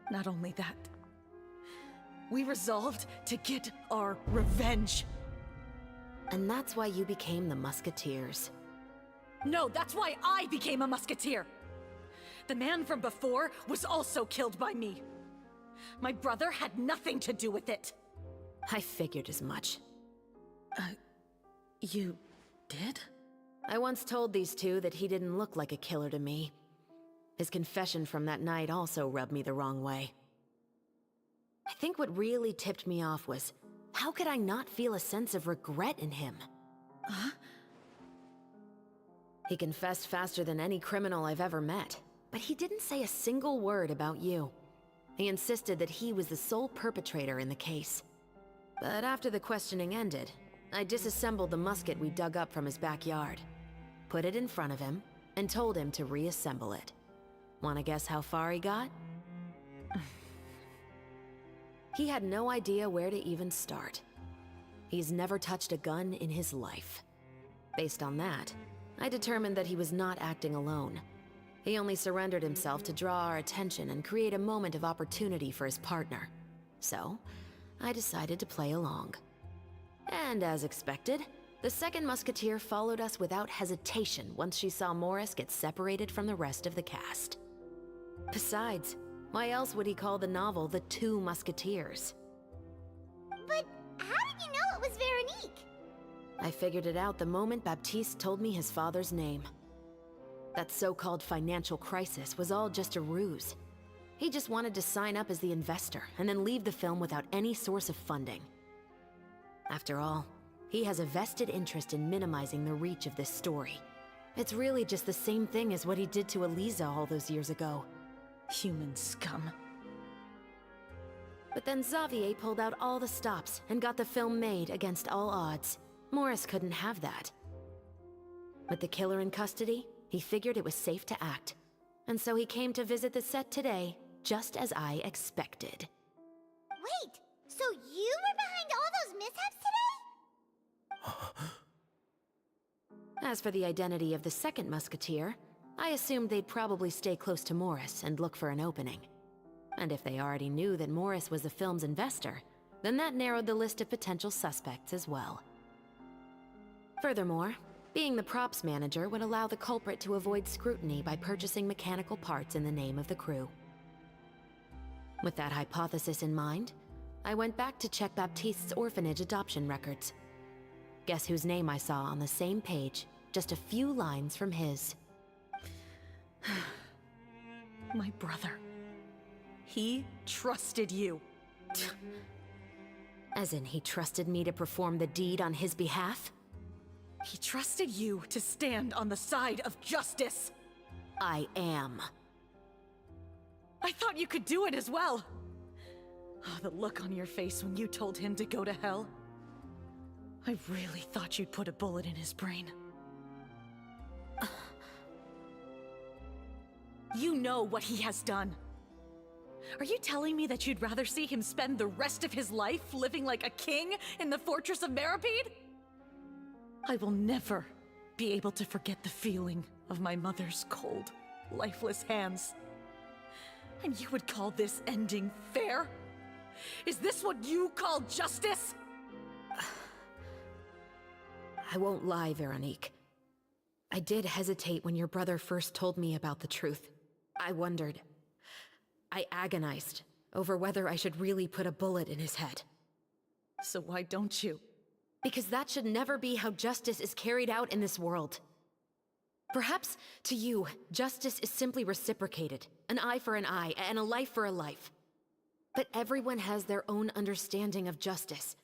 Not only that, we resolved to get our revenge. And that's why you became the Musketeers. No, that's why I became a Musketeer! The man from before was also killed by me. My brother had nothing to do with it. I figured as much. You did? I once told these 2 that he didn't look like a killer to me. His confession from that night also rubbed me the wrong way. I think what really tipped me off was, how could I not feel a sense of regret in him? Huh? He confessed faster than any criminal I've ever met, but he didn't say a single word about you. He insisted that he was the sole perpetrator in the case. But after the questioning ended, I disassembled the musket we dug up from his backyard, put it in front of him, and told him to reassemble it. Wanna guess how far he got? He had no idea where to even start. He's never touched a gun in his life. Based on that, I determined that he was not acting alone. He only surrendered himself to draw our attention and create a moment of opportunity for his partner. So, I decided to play along. And as expected, the second Musketeer followed us without hesitation once she saw Morris get separated from the rest of the cast. Besides, why else would he call the novel The 2 Musketeers? But how did you know it was Veronique? I figured it out the moment Baptiste told me his father's name. That so-called financial crisis was all just a ruse. He just wanted to sign up as the investor and then leave the film without any source of funding. After all, he has a vested interest in minimizing the reach of this story. It's really just the same thing as what he did to Eliza all those years ago. Human scum. But then Xavier pulled out all the stops and got the film made against all odds. Morris couldn't have that. With the killer in custody, he figured it was safe to act. And so he came to visit the set today, just as I expected. Wait, so you were behind all those mishaps today? As for the identity of the second musketeer, I assumed they'd probably stay close to Morris and look for an opening. And if they already knew that Morris was the film's investor, then that narrowed the list of potential suspects as well. Furthermore, being the props manager would allow the culprit to avoid scrutiny by purchasing mechanical parts in the name of the crew. With that hypothesis in mind, I went back to check Baptiste's orphanage adoption records. Guess whose name I saw on the same page, just a few lines from his. My brother. He trusted you. As in, he trusted me to perform the deed on his behalf? He trusted you to stand on the side of justice. I am. I thought you could do it as well. Oh, the look on your face when you told him to go to hell. I really thought you'd put a bullet in his brain. You know what he has done. Are you telling me that you'd rather see him spend the rest of his life living like a king in the fortress of Meripede? I will never be able to forget the feeling of my mother's cold, lifeless hands. And you would call this ending fair? Is this what you call justice? I won't lie, Veronique. I did hesitate when your brother first told me about the truth. I wondered. I agonized over whether I should really put a bullet in his head. So why don't you? Because that should never be how justice is carried out in this world. Perhaps, to you, justice is simply reciprocated. An eye for an eye, and a life for a life. But everyone has their own understanding of justice.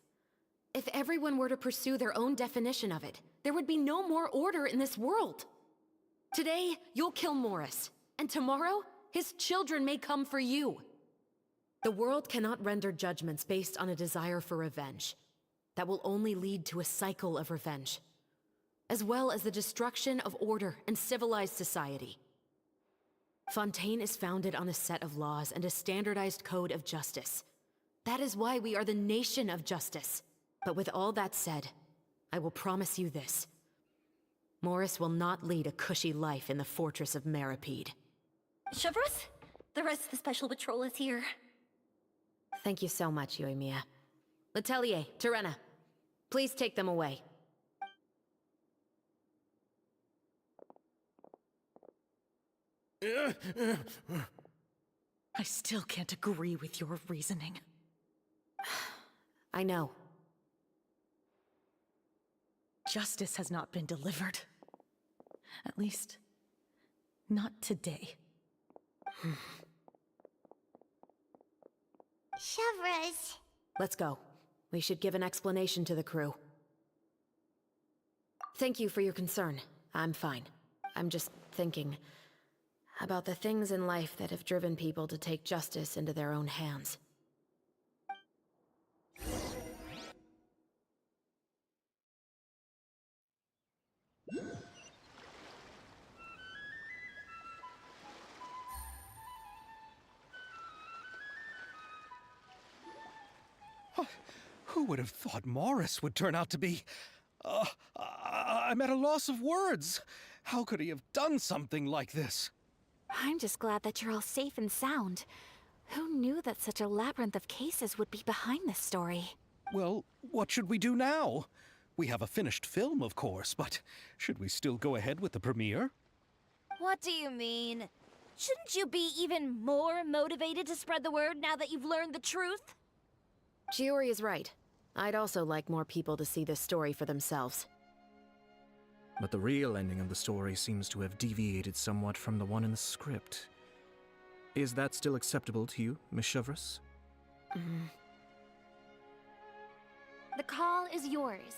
If everyone were to pursue their own definition of it, there would be no more order in this world. Today, you'll kill Morris, and tomorrow, his children may come for you. The world cannot render judgments based on a desire for revenge. That will only lead to a cycle of revenge, as well as the destruction of order and civilized society. Fontaine is founded on a set of laws and a standardized code of justice. That is why we are the nation of justice. But with all that said, I will promise you this. Morris will not lead a cushy life in the fortress of Meripede. Chevreuse, the rest of the Special Patrol is here. Thank you so much, Yoimiya. Letelier, Terena, please take them away. I still can't agree with your reasoning. I know. Justice has not been delivered. At least, not today. Chevreuse. Let's go. We should give an explanation to the crew. Thank you for your concern. I'm fine. I'm just thinking about the things in life that have driven people to take justice into their own hands. Who would have thought Morris would turn out to be... I'm at a loss of words. How could he have done something like this? I'm just glad that you're all safe and sound. Who knew that such a labyrinth of cases would be behind this story? Well, what should we do now? We have a finished film, of course, but should we still go ahead with the premiere? What do you mean? Shouldn't you be even more motivated to spread the word now that you've learned the truth? Chiori is right. I'd also like more people to see this story for themselves. But the real ending of the story seems to have deviated somewhat from the one in the script. Is that still acceptable to you, Miss Chevreuse? The call is yours.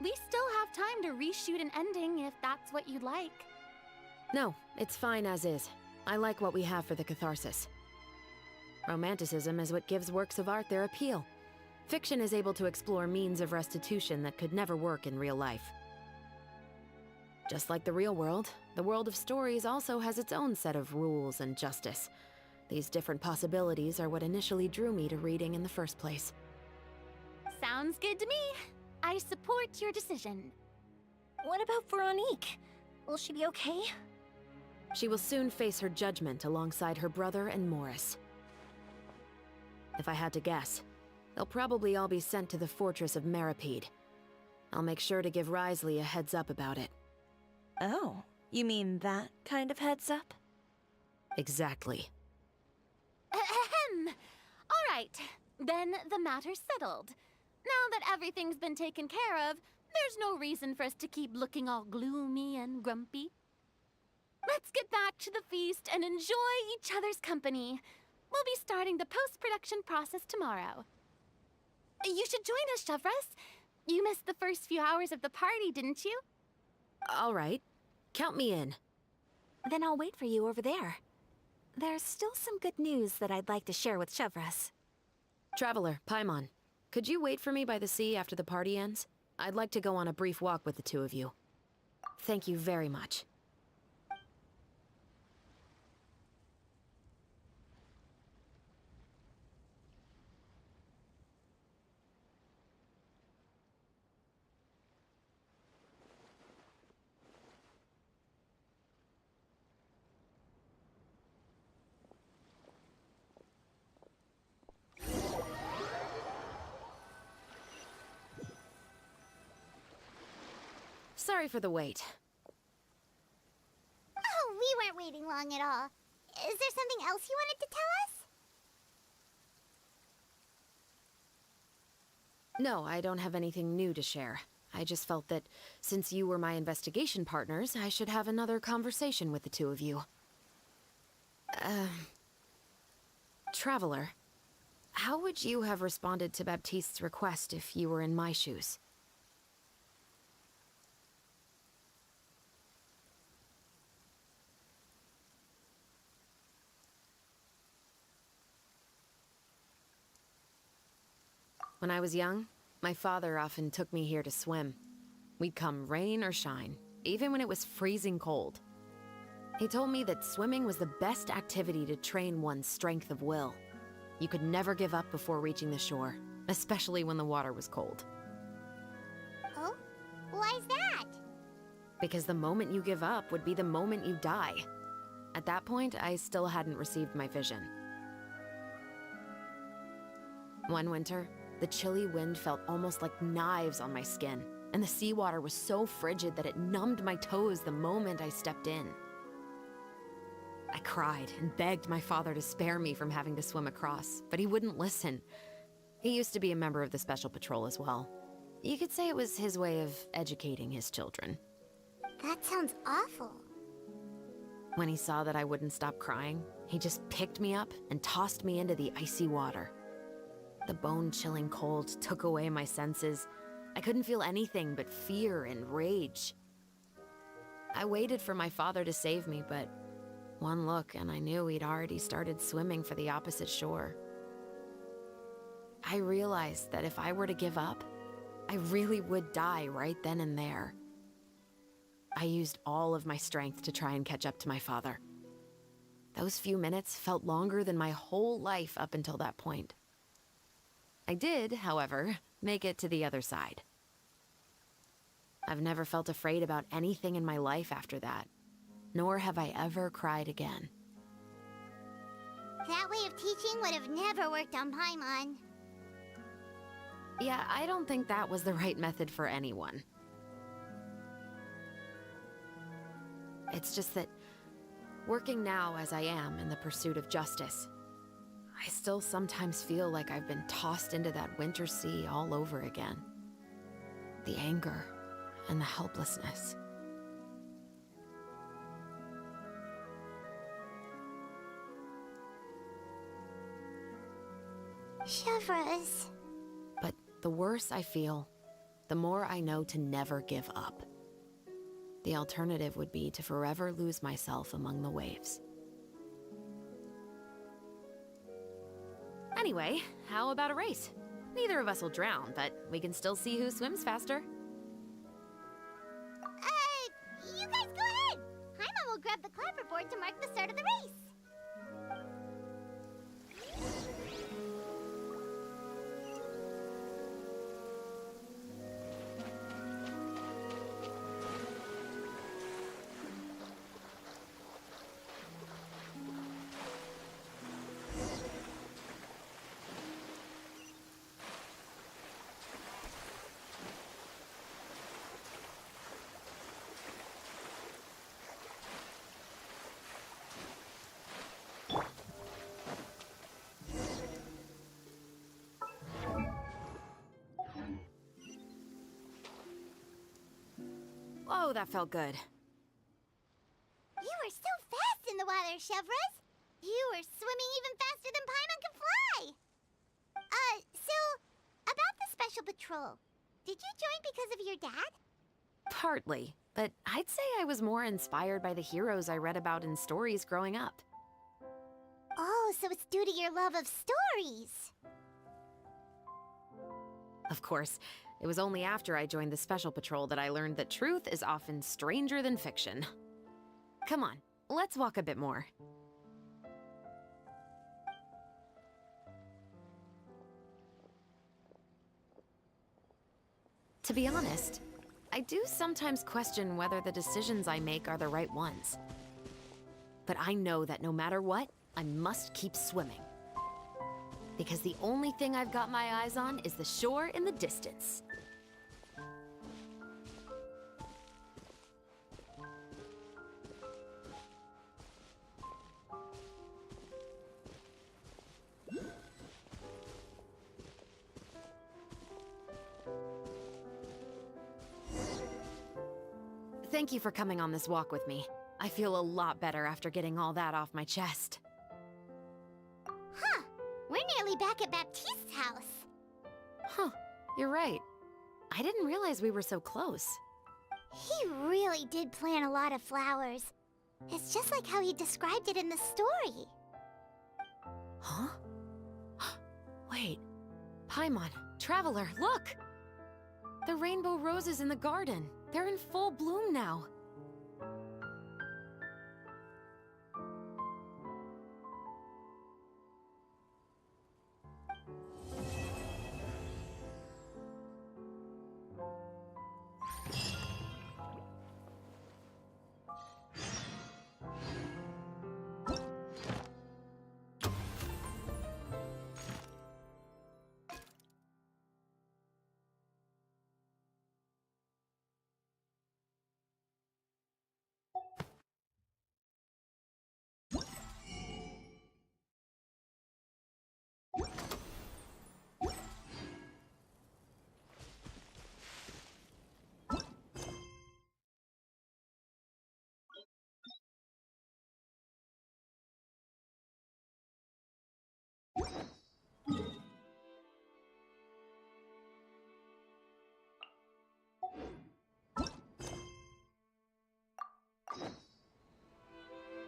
We still have time to reshoot an ending if that's what you'd like. No, it's fine as is. I like what we have for the catharsis. Romanticism is what gives works of art their appeal. Fiction is able to explore means of restitution that could never work in real life. Just like the real world, the world of stories also has its own set of rules and justice. These different possibilities are what initially drew me to reading in the first place. Sounds good to me. I support your decision. What about Veronique? Will she be okay? She will soon face her judgment alongside her brother and Morris. If I had to guess, they'll probably all be sent to the fortress of Meripede. I'll make sure to give Risley a heads up about it. Oh, you mean that kind of heads up? Exactly. Ahem. All right, then the matter's settled. Now that everything's been taken care of, there's no reason for us to keep looking all gloomy and grumpy. Let's get back to the feast and enjoy each other's company. We'll be starting the post-production process tomorrow. You should join us, Chevreuse. You missed the first few hours of the party, didn't you? All right. Count me in. Then I'll wait for you over there. There's still some good news that I'd like to share with Chevreuse. Traveler, Paimon, could you wait for me by the sea after the party ends? I'd like to go on a brief walk with the two of you. Thank you very much. Sorry for the wait. Oh, we weren't waiting long at all. Is there something else you wanted to tell us? No, I don't have anything new to share. I just felt that since you were my investigation partners, I should have another conversation with the two of you. Traveler, how would you have responded to Baptiste's request if you were in my shoes? When I was young, my father often took me here to swim. We'd come rain or shine, even when it was freezing cold. He told me that swimming was the best activity to train one's strength of will. You could never give up before reaching the shore, especially when the water was cold. Oh? Why's that? Because the moment you give up would be the moment you die. At that point, I still hadn't received my vision. One winter, the chilly wind felt almost like knives on my skin, and the seawater was so frigid that it numbed my toes the moment I stepped in. I cried and begged my father to spare me from having to swim across, but he wouldn't listen. He used to be a member of the Special Patrol as well. You could say it was his way of educating his children. That sounds awful. When he saw that I wouldn't stop crying, he just picked me up and tossed me into the icy water. The bone-chilling cold took away my senses. I couldn't feel anything but fear and rage. I waited for my father to save me, but one look and I knew he'd already started swimming for the opposite shore. I realized that if I were to give up, I really would die right then and there. I used all of my strength to try and catch up to my father. Those few minutes felt longer than my whole life up until that point. I did, however, make it to the other side. I've never felt afraid about anything in my life after that, nor have I ever cried again. That way of teaching would have never worked on Paimon. Yeah, I don't think that was the right method for anyone. It's just that, working now as I am in the pursuit of justice, I still sometimes feel like I've been tossed into that winter sea all over again. The anger and the helplessness. Chevres. But the worse I feel, the more I know to never give up. The alternative would be to forever lose myself among the waves. Anyway, how about a race? Neither of us will drown, but we can still see who swims faster. You guys go ahead! Paimon will grab the clapperboard to mark the start of the race. Whoa, that felt good. You were so fast in the water, Chevres. You were swimming even faster than Paimon can fly. So, about the Special Patrol, did you join because of your dad? Partly, but I'd say I was more inspired by the heroes I read about in stories growing up. Oh, so it's due to your love of stories. Of course, it was only after I joined the Special Patrol that I learned that truth is often stranger than fiction. Come on, let's walk a bit more. To be honest, I do sometimes question whether the decisions I make are the right ones. But I know that no matter what, I must keep swimming. Because the only thing I've got my eyes on is the shore in the distance. Thank you for coming on this walk with me. I feel a lot better after getting all that off my chest. Huh. We're nearly back at Baptiste's house. Huh, you're right. I didn't realize we were so close. He really did plant a lot of flowers. It's just like how he described it in the story. Huh? Wait. Paimon, Traveler, look! The rainbow roses in the garden. They're in full bloom now.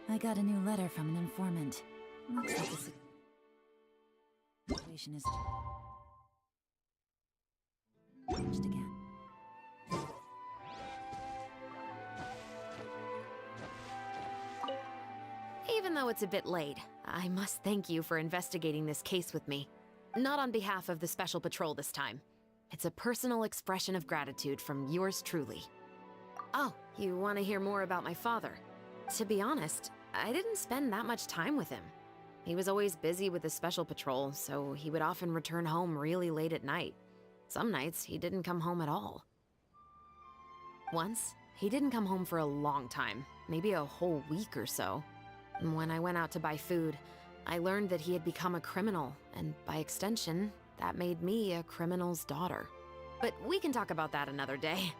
I got a new letter from an informant. Looks like the situation is changed again. Even though it's a bit late, I must thank you for investigating this case with me. Not on behalf of the Special Patrol this time. It's a personal expression of gratitude from yours truly. Oh, you want to hear more about my father? To be honest, I didn't spend that much time with him. He was always busy with the Special Patrol, so he would often return home really late at night. Some nights, he didn't come home at all. Once, he didn't come home for a long time, maybe a whole week or so. When I went out to buy food, I learned that he had become a criminal, and by extension, that made me a criminal's daughter. But we can talk about that another day.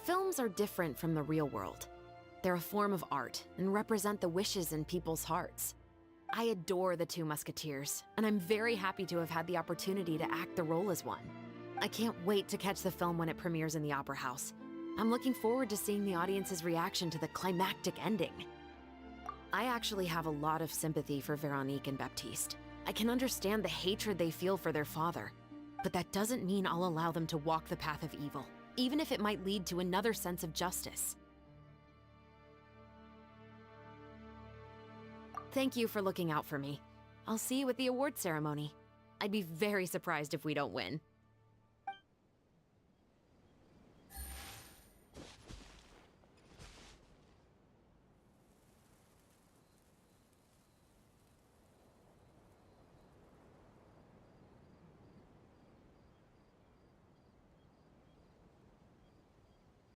Films are different from the real world. They're a form of art and represent the wishes in people's hearts. I adore the two Musketeers, and I'm very happy to have had the opportunity to act the role as one. I can't wait to catch the film when it premieres in the Opera House. I'm looking forward to seeing the audience's reaction to the climactic ending. I actually have a lot of sympathy for Veronique and Baptiste. I can understand the hatred they feel for their father, but that doesn't mean I'll allow them to walk the path of evil, even if it might lead to another sense of justice. Thank you for looking out for me. I'll see you at the award ceremony. I'd be very surprised if we don't win.